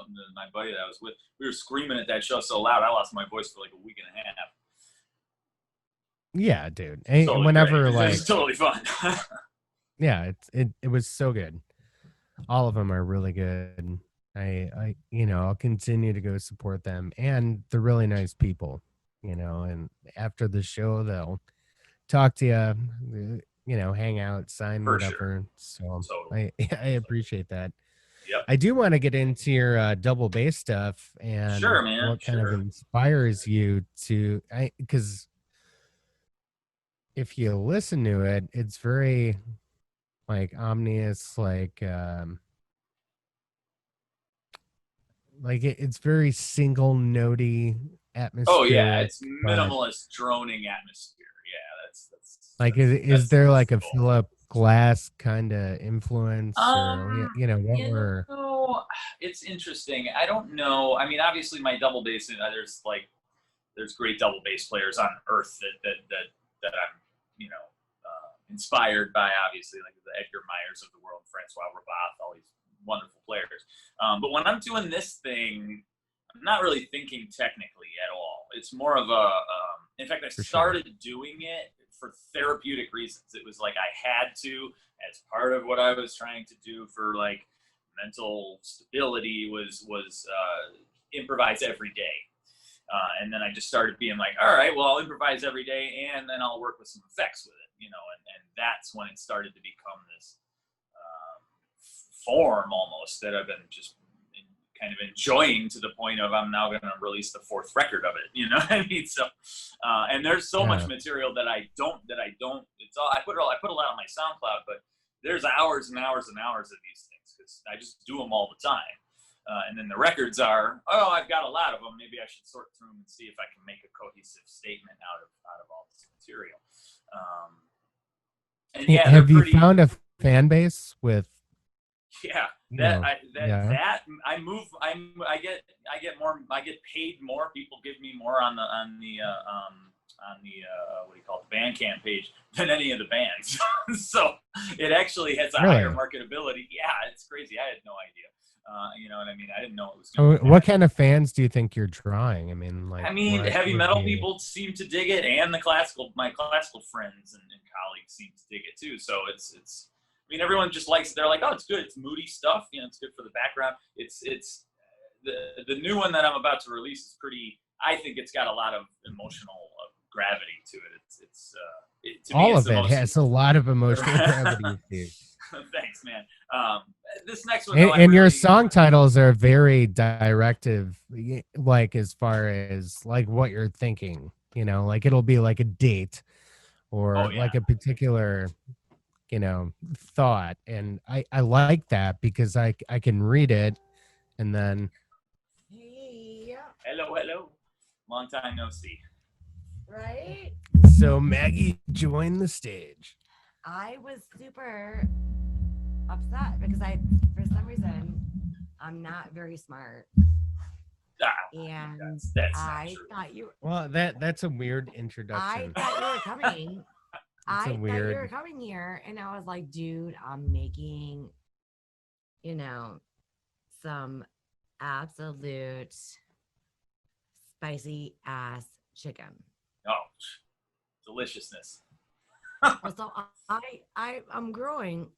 buddy that I was with. We were screaming at that show so loud, I lost my voice for like a week and a half. Yeah, dude. Totally whenever great. like, it's totally fun. Yeah, it was so good. All of them are really good. I'll continue to go support them, and they're really nice people, and after the show they'll talk to you, hang out, sign For whatever. Sure. So totally. I appreciate that. Yep. I do want to get into your double bass stuff and sure, man. what kind of inspires you to, because if you listen to it, it's very like ominous, like it's very single notey atmosphere. Oh yeah, it's minimalist droning atmosphere. Yeah, that's like is there like a Philip Glass kind of influence, or it's interesting. I don't know. I mean, obviously my double bass, there's like there's great double bass players on earth that I'm, inspired by, obviously, like the Edgar Meyers of the world, Francois Rabat, all these wonderful players. But when I'm doing this thing, I'm not really thinking technically at all. It's more of in fact, I started doing it for therapeutic reasons. It was like I had to, as part of what I was trying to do for like mental stability, was improvise every day. And then I just started being like, all right, well, I'll improvise every day, and then I'll work with some effects with it, and that's when it started to become this form almost that I've been just kind of enjoying, to the point of I'm now going to release the 4th record of it. You know what I mean? So, and there's so much material that I don't. It's all I put a lot on my SoundCloud, but there's hours and hours and hours of these things because I just do them all the time. And then the records are, I've got a lot of them. Maybe I should sort through them and see if I can make a cohesive statement out of all this material. And yeah, have you found a fan base with? Yeah, I get paid more. People give me more on the what do you call it, the Bandcamp page than any of the bands. So it actually has a higher marketability. Yeah, it's crazy. I had no idea. You know what I mean? I didn't know it was going to What kind of fans do you think you're drawing? I mean, heavy metal people seem to dig it, and my classical friends and colleagues seem to dig it too. So it's. I mean, everyone just likes it. They're like, oh, it's good. It's moody stuff. It's good for the background. It's the new one that I'm about to release is pretty. I think it's got a lot of emotional gravity to it. To all of it has a lot of emotional gravity. Thanks, man. This next one, and your song titles are very directive, like as far as like what you're thinking. Like it'll be like a date or like a particular thought, and I like that because I can read it and then hello, long time no see, right? So Maggie joined the stage. I was super upset because for some reason I'm not very smart, and that's I thought you that's a weird introduction. I thought you were coming. Thought you were coming here, and I was like, dude, I'm making, some absolute spicy ass chicken. Oh, deliciousness. So I'm growing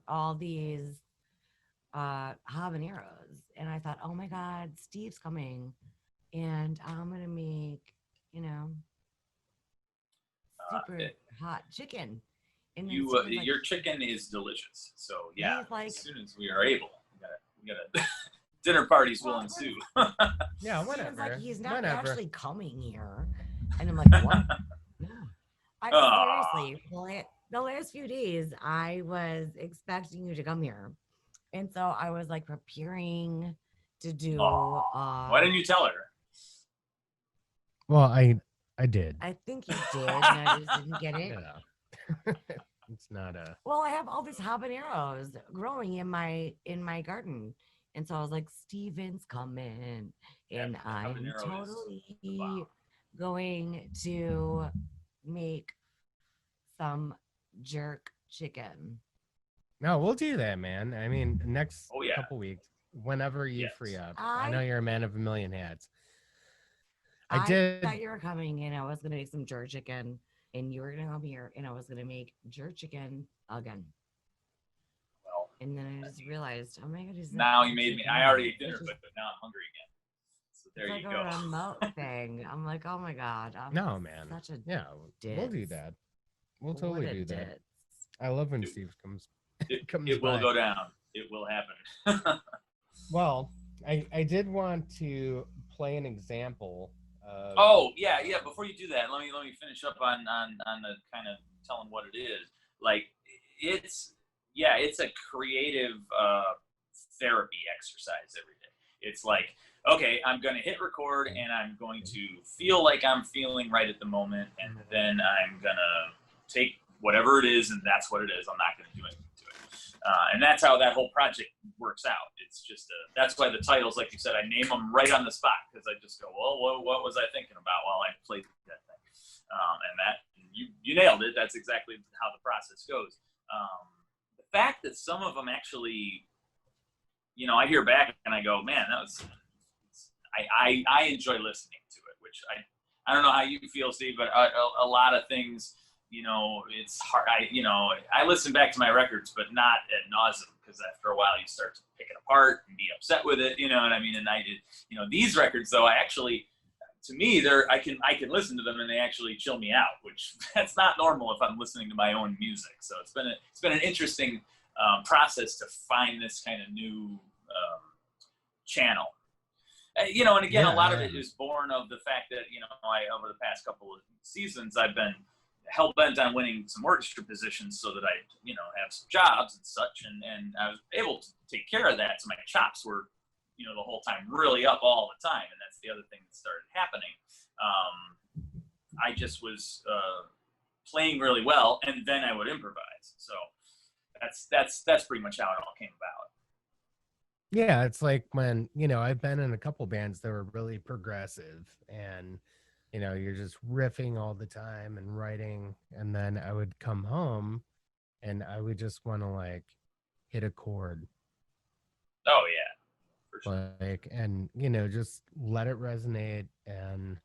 all these habaneros, and I thought, oh my God, Steve's coming, and I'm gonna make, super hot chicken. And your chicken is delicious. So yeah, as soon as we are able, we gotta dinner parties will ensue. Yeah, whatever. Like he's not actually coming here, and I'm like, what? No, seriously. The last few days, I was expecting you to come here, and so I was like preparing to do. Why didn't you tell her? Well, I did. I think you did, and I just didn't get it. Yeah. It's not a. Well, I have all these habaneros growing in my garden, and so I was like, Steven's coming, and I'm totally going to make some jerk chicken. No, we'll do that, man. I mean, next couple weeks, whenever you free up. I know you're a man of a million hats. I thought you were coming, and I was gonna make some jerk chicken, and you were gonna come here, and I was gonna make jerk chicken again. Well, and then I just realized, oh my God, now you made me. I already ate dinner, but now I'm hungry again. So there you go. It's like a remote thing. I'm like, oh my God. No, man. We'll do that. We'll totally do that. I love when Steve comes. It will go down. It will happen. Well, I did want to play an example. Before you do that, let me finish up on the kind of telling what it is. Like it's a creative therapy exercise every day. It's like, okay, I'm going to hit record and I'm going to feel like I'm feeling right at the moment, and then I'm going to take whatever it is, and that's what it is. I'm not going to do anything to it. And that's how that whole project works out. It's just that's why the titles, like you said, I name them right on the spot because I just go, well, what was I thinking about while I played that thing? And that you nailed it. That's exactly how the process goes. The fact that some of them actually, I hear back and I go, man, that was. I enjoy listening to it, which I don't know how you feel, Steve, but a lot of things. It's hard. I listen back to my records, but not ad nauseum because after a while you start to pick it apart and be upset with it. You know what I mean? And I did. These records though, to me, I can listen to them and they actually chill me out, which that's not normal if I'm listening to my own music. So it's been an interesting process to find this kind of new channel. And again, a lot of it is born of the fact that over the past couple of seasons I've been hell-bent on winning some orchestra positions so that I, have some jobs and such. And I was able to take care of that. So my chops were, the whole time really up all the time. And that's the other thing that started happening. I just was playing really well and then I would improvise. So that's pretty much how it all came about. Yeah. It's like when, I've been in a couple bands that were really progressive and, you're just riffing all the time and writing. And then I would come home and I would just want to hit a chord. Oh yeah. For sure. And, just let it resonate and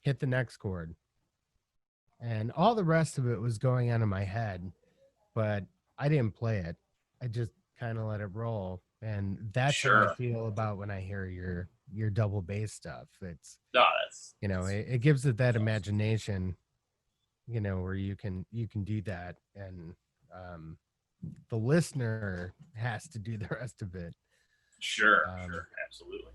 hit the next chord. And all the rest of it was going on in my head, but I didn't play it. I just kind of let it roll. And that's how I feel about when I hear your double bass stuff. It's it gives it that imagination, where you can do that, and the listener has to do the rest of it. Sure, absolutely.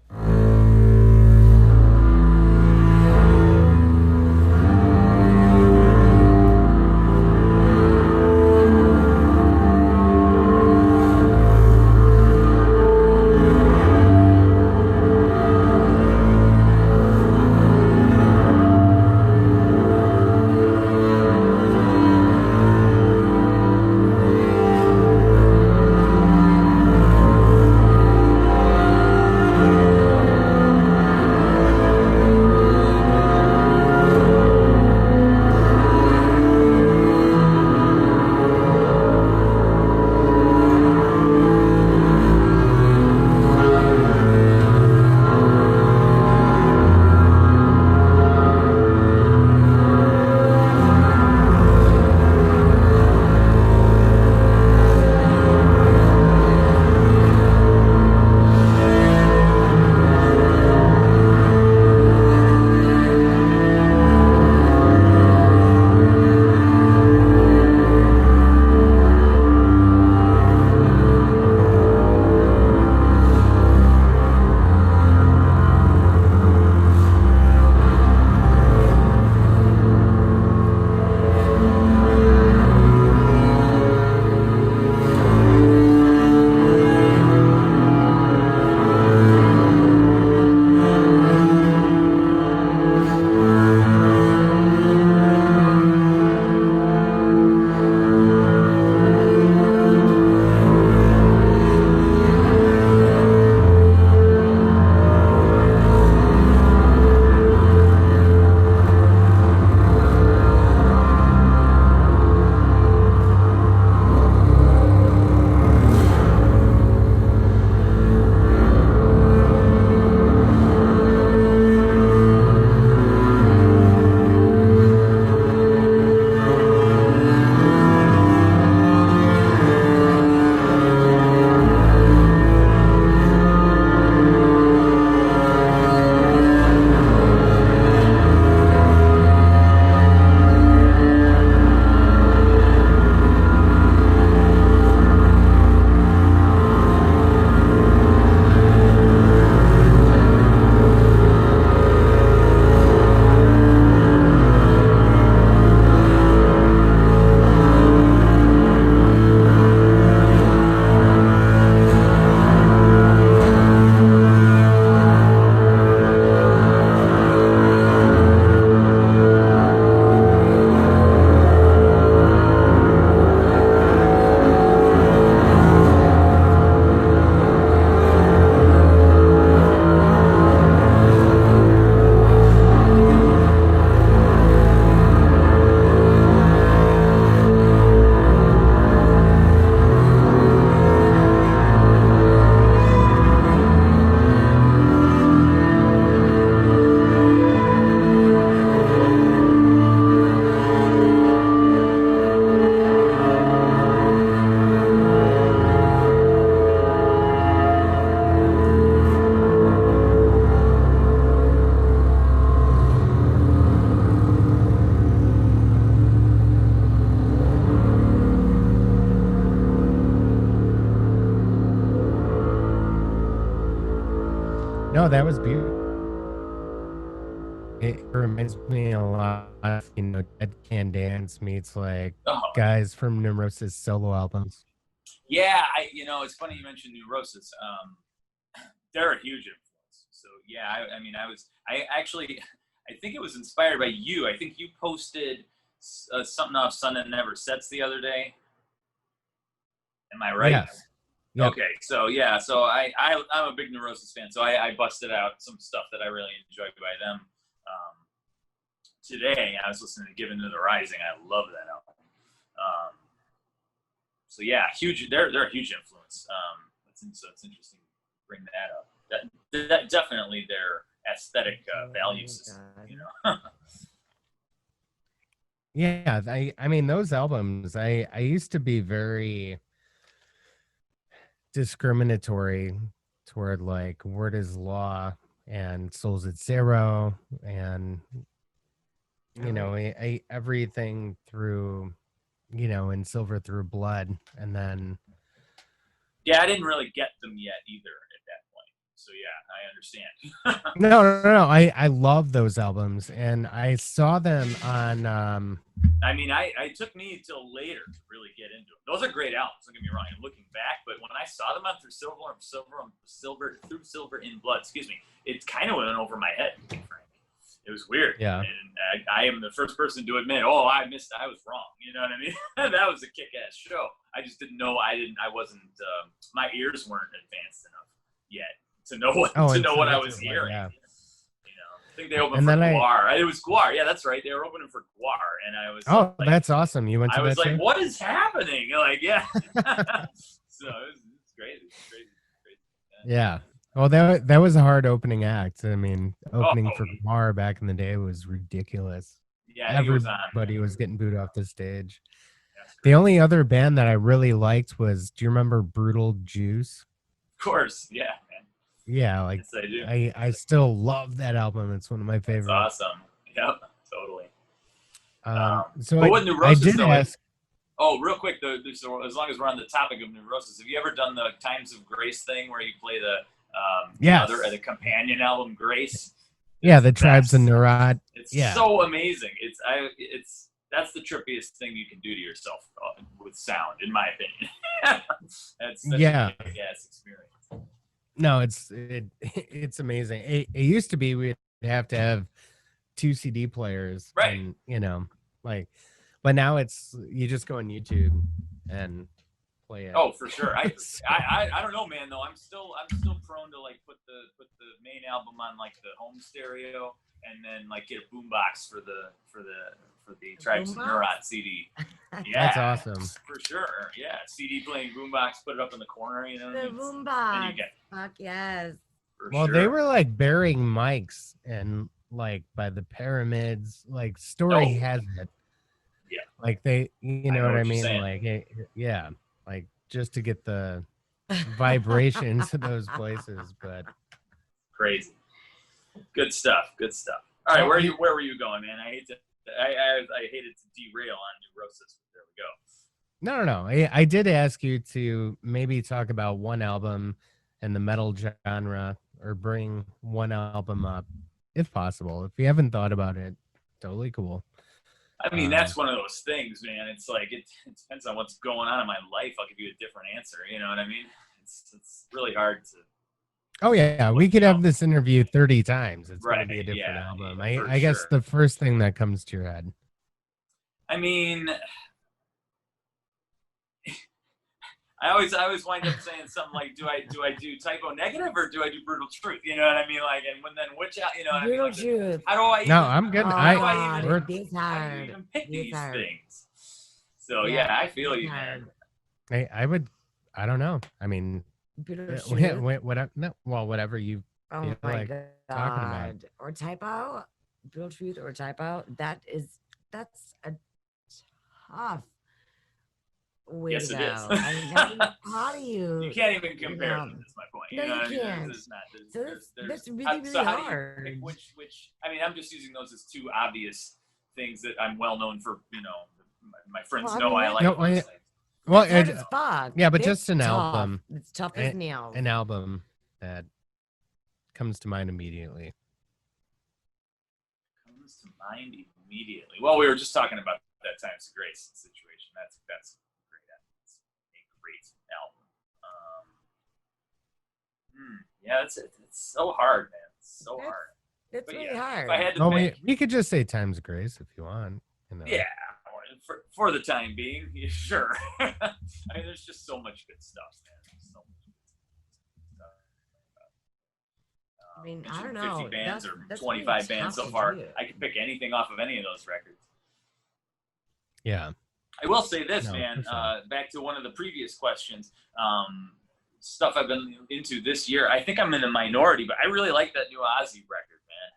No, that was beautiful. It reminds me a lot of, Dead Can Dance meets like Oh, guys from Neurosis solo albums. yeah. It's funny you mentioned Neurosis. They're a huge influence. So yeah, I think it was inspired by you. I think you posted something off Sun That Never Sets the other day. Am I right? Yes. Yep. Okay, so yeah, I'm a big Neurosis fan, so I busted out some stuff that I really enjoyed by them. Today, I was listening to Given to the Rising. I love that album. So yeah, huge. They're a huge influence. So it's interesting to bring that up. That definitely their aesthetic value system. Yeah, I mean those albums. I used to be very discriminatory toward like Word is Law and Souls at Zero and everything through in Silver Through Blood, and then yeah, I didn't really get them yet either at that point. So yeah, I understand. no, I love those albums, and I saw them on It took me till later to really get into them. Those are great albums. Don't get me wrong. I'm looking back, but when I saw them on Through Silver in Blood, excuse me, it kind of went over my head. It was weird. Yeah. And I am the first person to admit, I was wrong. You know what I mean? That was a kick-ass show. I just didn't know. I wasn't. My ears weren't advanced enough yet to know what I was hearing. Yeah. I think they opened for Guar. It was Guar. Yeah, that's right. They were opening for Guar, and I was. Oh, like, that's awesome! You went to that. I was like, show? "What is happening?" Like, yeah. So it's crazy. Yeah. Well, that was a hard opening act. I mean, opening for Guar back in the day was ridiculous. Yeah, everybody was getting booed off the stage. The only other band that I really liked was, do you remember Brutal Juice? Of course, yeah. Yeah, like yes, I do. I still love that album. It's one of my favorites. That's awesome. Yep, totally. So but with Neurosis, ask. Real quick though, so as long as we're on the topic of Neurosis, have you ever done the Times of Grace thing where you play the companion album Grace? Yeah, the Tribes of Neurat. It's so amazing. That's the trippiest thing you can do to yourself with sound, in my opinion. That's such a kick-ass experience. No, it's amazing. It used to be we'd have to have 2 CD players, right? And, but now it's you just go on YouTube and play it. Oh, for sure. I don't know, man. Though I'm still prone to like put the main album on like the home stereo and then like get a boombox for the Tribes of Neurat CD. Yeah, that's awesome. For sure. Yeah, CD playing boombox, put it up in the corner. The boombox. Fuck yes. Well, they were like burying mics and like by the pyramids. Like story has it. Yeah. Like they, you know what I mean? Like yeah, like just to get the vibrations to those places, but crazy. Good stuff. All right, where were you going, man? I hated to derail on Neurosis. There we No. go. I did ask you to maybe talk about one album in the metal genre, or bring one album up, if possible. If you haven't thought about it, totally cool. I mean, that's one of those things, man. It's like it depends on what's going on in my life. I'll give you a different answer. You know what I mean? It's really hard to. Oh yeah, we could have this interview 30 times. It's right, going to be a different album. I guess the first thing that comes to your head. I mean, I always wind up saying something like, do I do Typo Negative or do I do Brutal Truth? You know what I mean? Like, and then which, you know, Brutal Truth. How do I? No, I'm good. How do I even pick these things? So yeah, I feel you, man. Hey, I don't know. I mean, whatever you feel like talking about. Or Typo, Brutal Truth or Typo. That's a tough way yes, to it go. is. I mean, how do you? You can't even compare them. That's my point. No, you can't. That's really hard. Which I mean, I'm just using those as two obvious things that I'm well known for. You know, my friends know I like. Those things. Well, fuck. Yeah, but it's just an tough. album. It's tough as nails. An album that comes to mind immediately? Comes to mind immediately. Well, we were just talking about that Times of Grace situation. That's great. That's a great album. Yeah, it's so hard, man. It's so hard. It's But really yeah, hard. if I had to Oh, pick, we could just say Times of Grace if you want. You know. yeah, for the time being, yeah, sure. I mean, there's just so much good stuff, man. There's so much good stuff. I mean, I Mentioned don't know. 50 bands or That's 25 really bands tough so to far. do. I could pick anything off of any of those records. Yeah. I will say this, No, man. for sure. Back to one of the previous questions. Stuff I've been into this year. I think I'm in the minority, but I really like that new Ozzy record, man.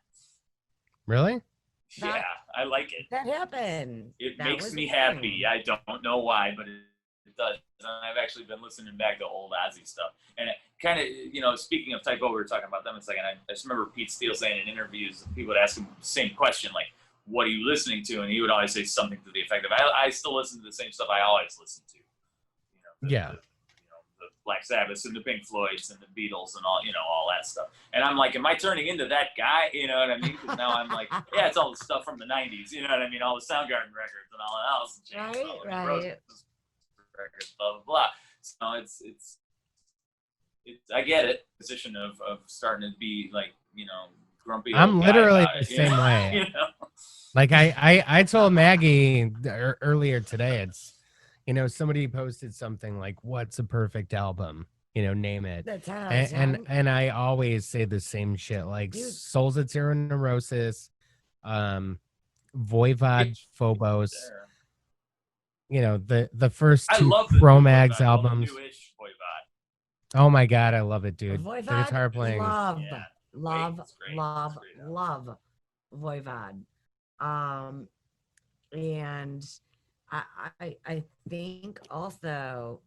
Really? Yeah, I like it. That happened. It That makes was me a happy. thing. I don't know why, but it does. And I've actually been listening back to old Ozzy stuff. And it kind of, speaking of Typo, we were talking about them a second. I just remember Pete Steele saying in interviews, people would ask him the same question, like, what are you listening to? And he would always say something to the effect of, I still listen to the same stuff I always listen to. The Black Sabbath and the Pink Floyds and the Beatles and all that stuff. And I'm like, am I turning into that guy? You know what I mean? Because now I'm like, yeah, it's all the stuff from the 90s. You know what I mean? All the Soundgarden records and all that else. Right. Records, blah, blah, blah. So it's I get it. Position of starting to be like, grumpy. I'm literally the same way. You know? Like I told Maggie earlier today, it's, somebody posted something like, what's a perfect album? Name it. That's how And I always say the same shit, like Dude. Souls at Zero Neurosis, Voivod, Phobos, the first I two love the Chromags Voivod, well, the albums. newish Voivod. Oh my God, I love it, dude. The Voivod, guitar playing. love great. love Voivod. And I think also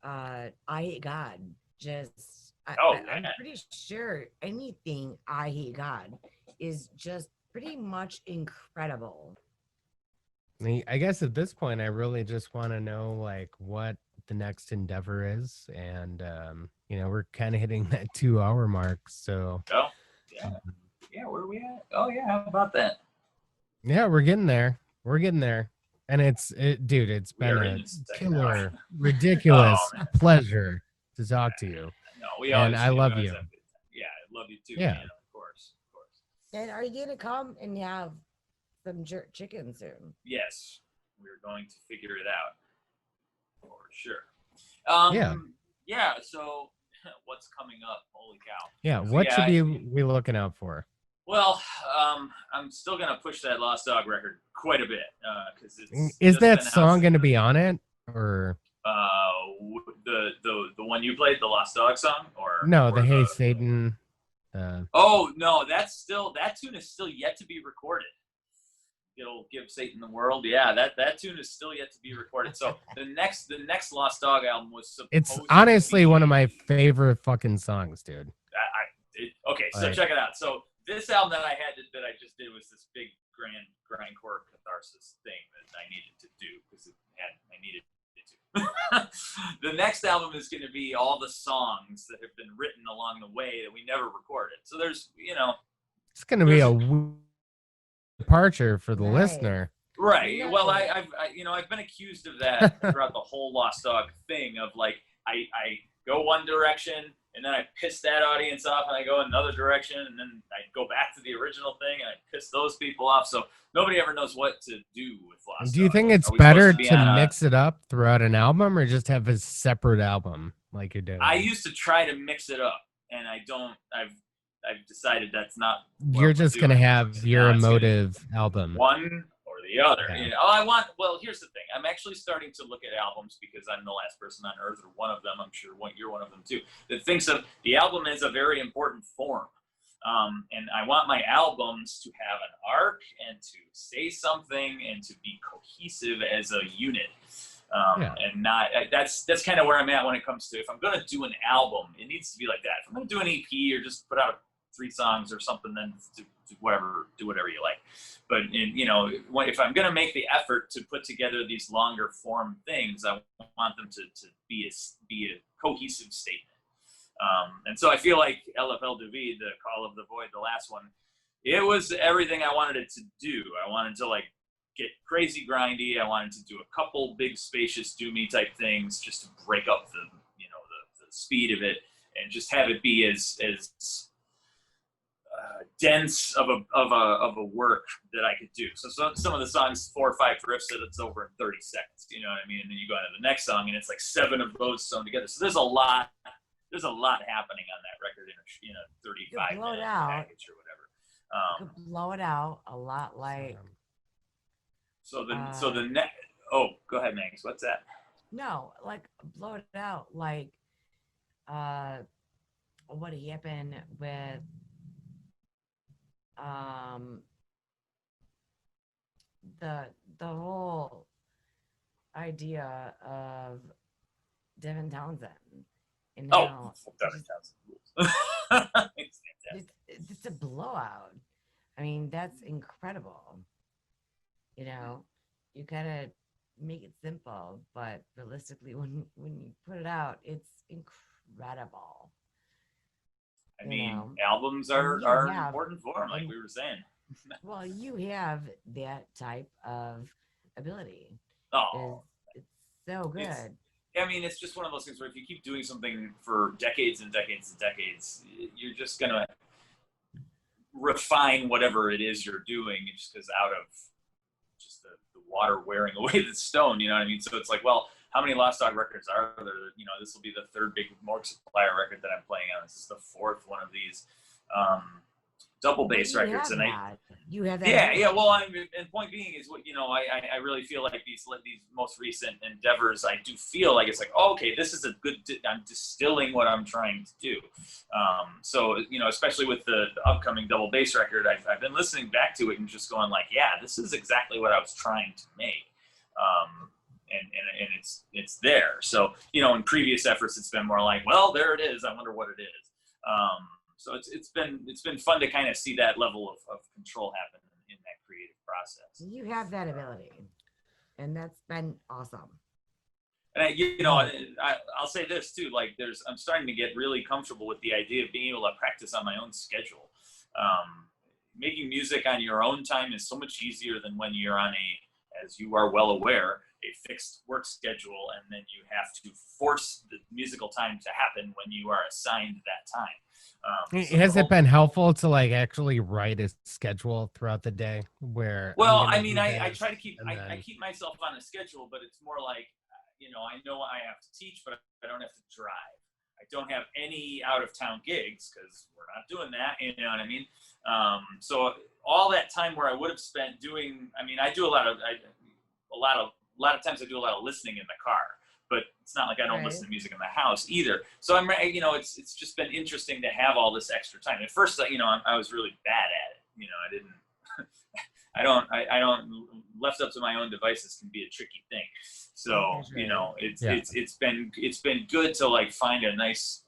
I Hate God. I'm pretty sure anything I Hate God is just pretty much incredible. I guess at this point, I really just want to know like what the next endeavor is, and we're kind of hitting that 2-hour mark. So Where are we at? Oh yeah, how about that? Yeah, we're getting there. And it's been a killer, ridiculous pleasure to talk to you. No, I love you. Yeah, I love you too. Yeah, man, of course. And are you gonna come and have some jerk chicken soon? Yes, we're going to figure it out for sure. Yeah. So, what's coming up? Holy cow! Yeah, what should we looking out for? Well, I'm still gonna push that Lost Dog record quite a bit because is that song gonna be on it, or the one you played, the Lost Dog song, or no, or the Hey Satan? Oh no, that tune is still yet to be recorded. It'll give Satan the world. Yeah, that tune is still yet to be recorded. So the next Lost Dog album was supposed. It's honestly one of my favorite fucking songs, dude. Okay, so check it out. So this album that I just did was this big grindcore catharsis thing that I needed to do because I needed it to. The next album is going to be all the songs that have been written along the way that we never recorded. So there's it's going to be a departure for the listener. Right. Well, I've been accused of that throughout the whole Lost Dog thing of like I go one direction and then I piss that audience off and I go another direction and then I go back to the original thing and I piss those people off. So nobody ever knows what to do with Lost Dog. Do you think it's better to mix it up throughout an album or just have a separate album like you're doing? I used to try to mix it up and I've decided that's not. You're just going to have your emotive album. One or the other. Yeah. Well, here's the thing. I'm actually starting to look at albums because I'm the last person on earth, or one of them. I'm sure you're one of them too, that thinks of the album as a very important form. And I want my albums to have an arc and to say something and to be cohesive as a unit. And not that's kind of where I'm at when it comes to, if I'm going to do an album, it needs to be like that. If I'm going to do an EP or just put out 3 songs or something, then do whatever you like. But if I'm going to make the effort to put together these longer form things, I want them to be a cohesive statement. And so I feel like LFL David, the Call of the Void, the last one, it was everything I wanted it to do. I wanted to like get crazy grindy. I wanted to do a couple big spacious doomy type things just to break up the, you know, the speed of it and just have it be as dense of a work that I could do. So some of the songs, 4 or 5 riffs, that it's over in 30 seconds. You know what I mean? And then you go into the next song, and it's like 7 of those sewn together. So there's a lot happening on that record in a 35-minute package or whatever. You could blow it out a lot like. So the next. Oh, go ahead, Max. What's that? No, like blow it out like. What happened with the whole idea of Devin Townsend and Devin Townsend. it's a blowout. I mean, that's incredible. You know, you gotta make it simple, but realistically, when you put it out, it's incredible. I mean, albums are an important form, like we were saying. Well, you have that type of ability. Oh, it's so good. It's just one of those things where if you keep doing something for decades and decades and decades, you're just gonna refine whatever it is you're doing. It just goes out of just the water wearing away the stone. You know what I mean? So it's like, well, how many Lost Dog records are there? You know, this will be the 3rd big Morgue Supplier record that I'm playing on. This is the 4th one of these double bass records, and you have that. Yeah. Well, and point being is what I really feel like these most recent endeavors. I do feel like it's like, oh, okay, this is a good. I'm distilling what I'm trying to do. So especially with the upcoming double bass record, I've been listening back to it and just going like, yeah, this is exactly what I was trying to make. And it's there. So in previous efforts, it's been more like, well, there it is. I wonder what it is. So it's been fun to kind of see that level of control happen in that creative process. You have that ability, and that's been awesome. And I'll say this too. Like, I'm starting to get really comfortable with the idea of being able to practice on my own schedule. Making music on your own time is so much easier than when you're on as you are well aware, a fixed work schedule, and then you have to force the musical time to happen when you are assigned that time. Has it been helpful to like actually write a schedule throughout the day where? Well, I try to keep I keep myself on a schedule, but it's more like I know I have to teach, but I don't have to drive. I don't have any out of town gigs because we're not doing that. You know what I mean? So all that time where I would have spent doing, I do a lot of times I do a lot of listening in the car, but it's not like I don't listen to music in the house either. So it's just been interesting to have all this extra time. At first, I was really bad at it. I don't left up to my own devices can be a tricky thing. So, it's been good to like find a nice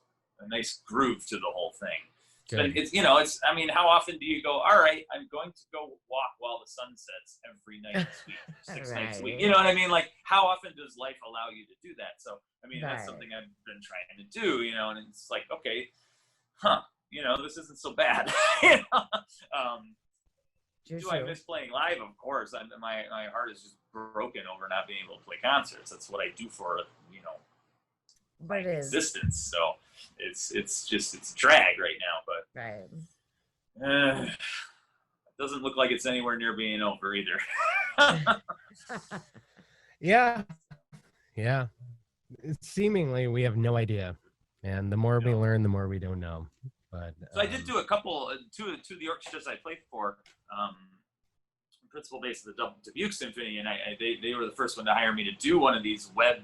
groove to the whole thing. How often do you go, all right, I'm going to go walk while the sun sets every night this week, 6 nights a week. You know what I mean? Like, how often does life allow you to do that? So, that's something I've been trying to do, and it's like, okay, this isn't so bad. Do I miss playing live? Of course. My heart is just broken over not being able to play concerts. That's what I do for, but it is existence. So it's a drag right now, but it doesn't look like it's anywhere near being over either. Yeah. Seemingly, we have no idea, and the more we learn, the more we don't know. But so I did do a couple, two of the orchestras I played for. Principal bass of the Dubuque Symphony, and they were the first one to hire me to do one of these web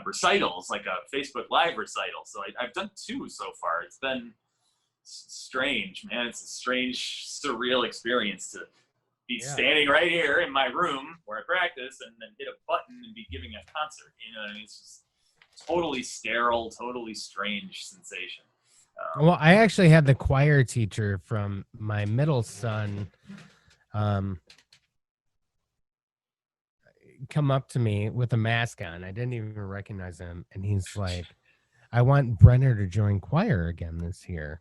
recitals, like a Facebook Live recital. So I've done 2 so far. It's been strange, man. It's a strange, surreal experience to be standing right here in my room where I practice and then hit a button and be giving a concert. You know what I mean? It's just totally sterile, totally strange sensation. Well, I actually had the choir teacher from my middle son come up to me with a mask on. I didn't even recognize him. And he's like, I want Brenner to join choir again this year.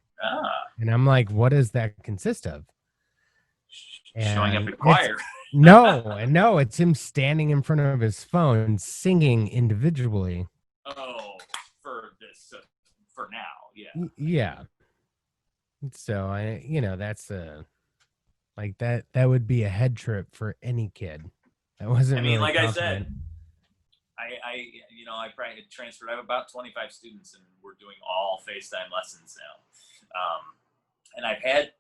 And I'm like, what does that consist of? Showing up And at choir. no, it's him standing in front of his phone singing individually. Oh, for this, for now, yeah. Yeah. So that's like that would be a head trip for any kid. That wasn't I mean, really like I confident. said, I probably transferred. I have about 25 students, and we're doing all FaceTime lessons now. And I've had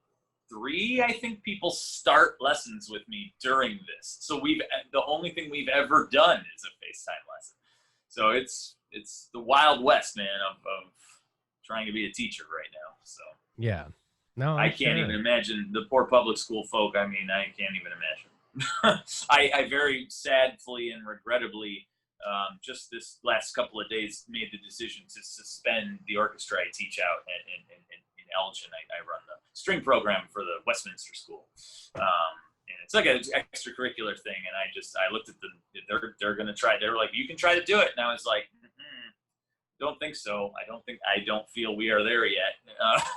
3, I think, people start lessons with me during this. So the only thing we've ever done is a FaceTime lesson. So it's the Wild West, man, of trying to be a teacher right now. So yeah, no, I can't even imagine the poor public school folk. I mean, I can't even imagine. I very sadly and regrettably, just this last couple of days, made the decision to suspend the orchestra I teach out in Elgin. I run the string program for the Westminster School. And it's like an extracurricular thing. And I looked at they're going to try. They were like, you can try to do it. And I was like, don't think so. I don't feel we are there yet.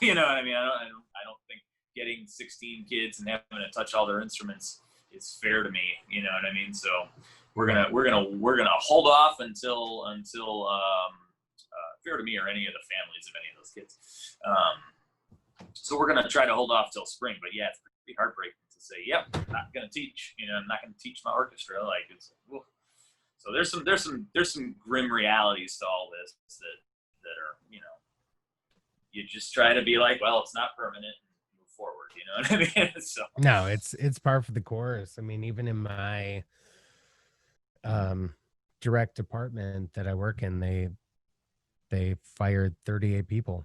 You know what I mean? I don't think getting 16 kids and having to touch all their instruments is fair to me. You know what I mean? So we're gonna hold off until fair to me or any of the families of any of those kids. So we're gonna try to hold off till spring. But yeah, it's pretty heartbreaking to say, yep, I'm not gonna teach. I'm not gonna teach my orchestra. Like it's. Whoa. So there's some grim realities to all this that are, you just try to be like, well, it's not permanent, and move forward. You know what I mean? So no, it's par for the course. I mean, even in my direct department that I work in, they fired 38 people.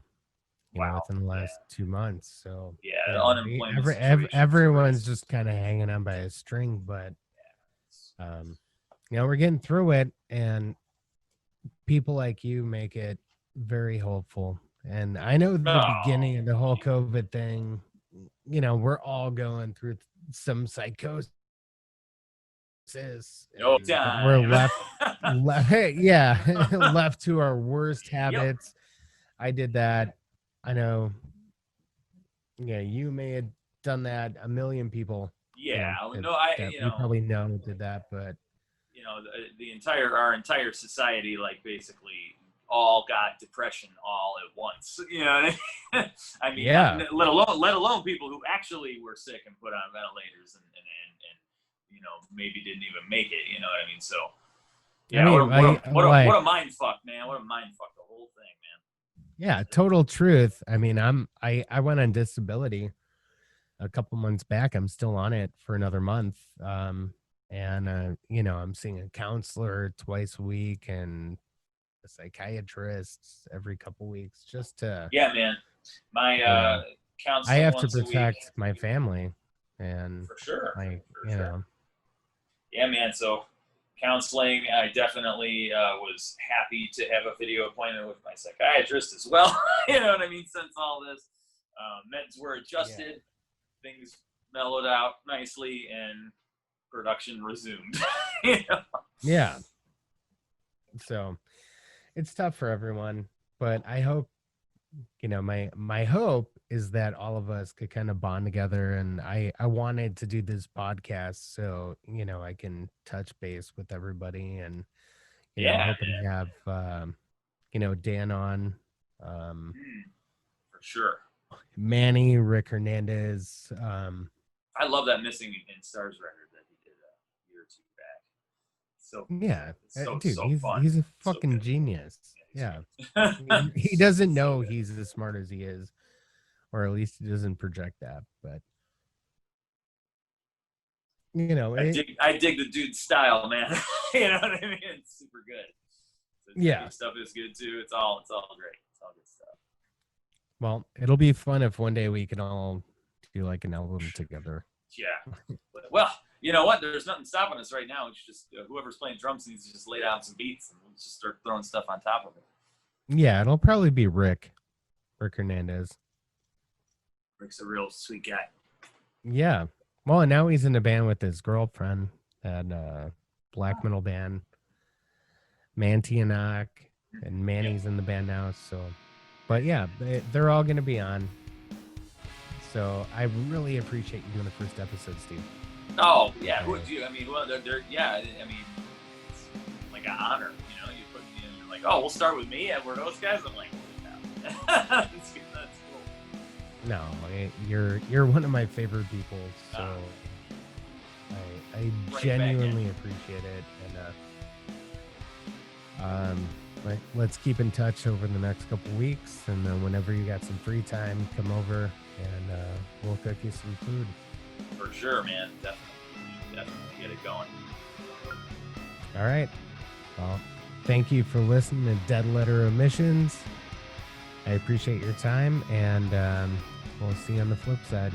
Within the last 2 months. So the unemployment everyone's just kind of hanging on by a string, but we're getting through it, and people like you make it very hopeful. And I know the beginning of the whole COVID thing, we're all going through some psychosis. We're left left to our worst habits. Yep. I did that. I know. Yeah, you may have done that. A million people. Yeah, you probably know did that, but our entire society, like, basically all got depression all at once. You know what I mean? I mean, yeah. Let alone people who actually were sick and put on ventilators and maybe didn't even make it. You know what I mean? So yeah, what a mind fuck, man. What a mind fuck, the whole thing, man. Yeah, total truth. I mean, I went on disability a couple months back. I'm still on it for another month. And I'm seeing a counselor twice a week and a psychiatrist every couple weeks just to. Yeah, man. My counseling. I have to protect my family, and for sure. Yeah, man. So counseling, I definitely was happy to have a video appointment with my psychiatrist as well. You know what I mean? Since all this, meds were adjusted, things mellowed out nicely, and production resumed. Yeah. So it's tough for everyone, but I hope, my hope is that all of us could kind of bond together. And I wanted to do this podcast so, I can touch base with everybody, and, I'm hoping to have, Dan on, for sure. Manny, Rick Hernandez. I love that Missing in Stars record that he did a year or 2 back. So yeah, dude, so fun. He's a fucking genius. Yeah. He doesn't know he's as smart as he is, or at least he doesn't project that. But I dig the dude's style, man. You know what I mean? It's super good. So stuff is good too. It's all great. It's all good stuff. Well, it'll be fun if one day we can all do like an album together. Yeah. Well, you know what? There's nothing stopping us right now. It's just whoever's playing drums needs to just lay down some beats, and we'll just start throwing stuff on top of it. Yeah, it'll probably be Rick Hernandez. Rick's a real sweet guy. Yeah. Well, and now he's in a band with his girlfriend, that black metal band, Mantianak. and Manny's in the band now. So, but yeah, they're all going to be on. So I really appreciate you doing the first episode, Steve. Oh yeah, who would you? I mean, well, yeah. I mean, it's like an honor, you know. You put me in, you're like, oh, we'll start with me, and we're those guys. I'm like, no. That's cool. No, you're one of my favorite people, so I genuinely appreciate it, and let's keep in touch over the next couple weeks, and then whenever you got some free time, come over and we'll cook you some food. For sure, man. Definitely get it going. All right. Well, thank you for listening to Dead Letter Emissions. I appreciate your time, and we'll see you on the flip side.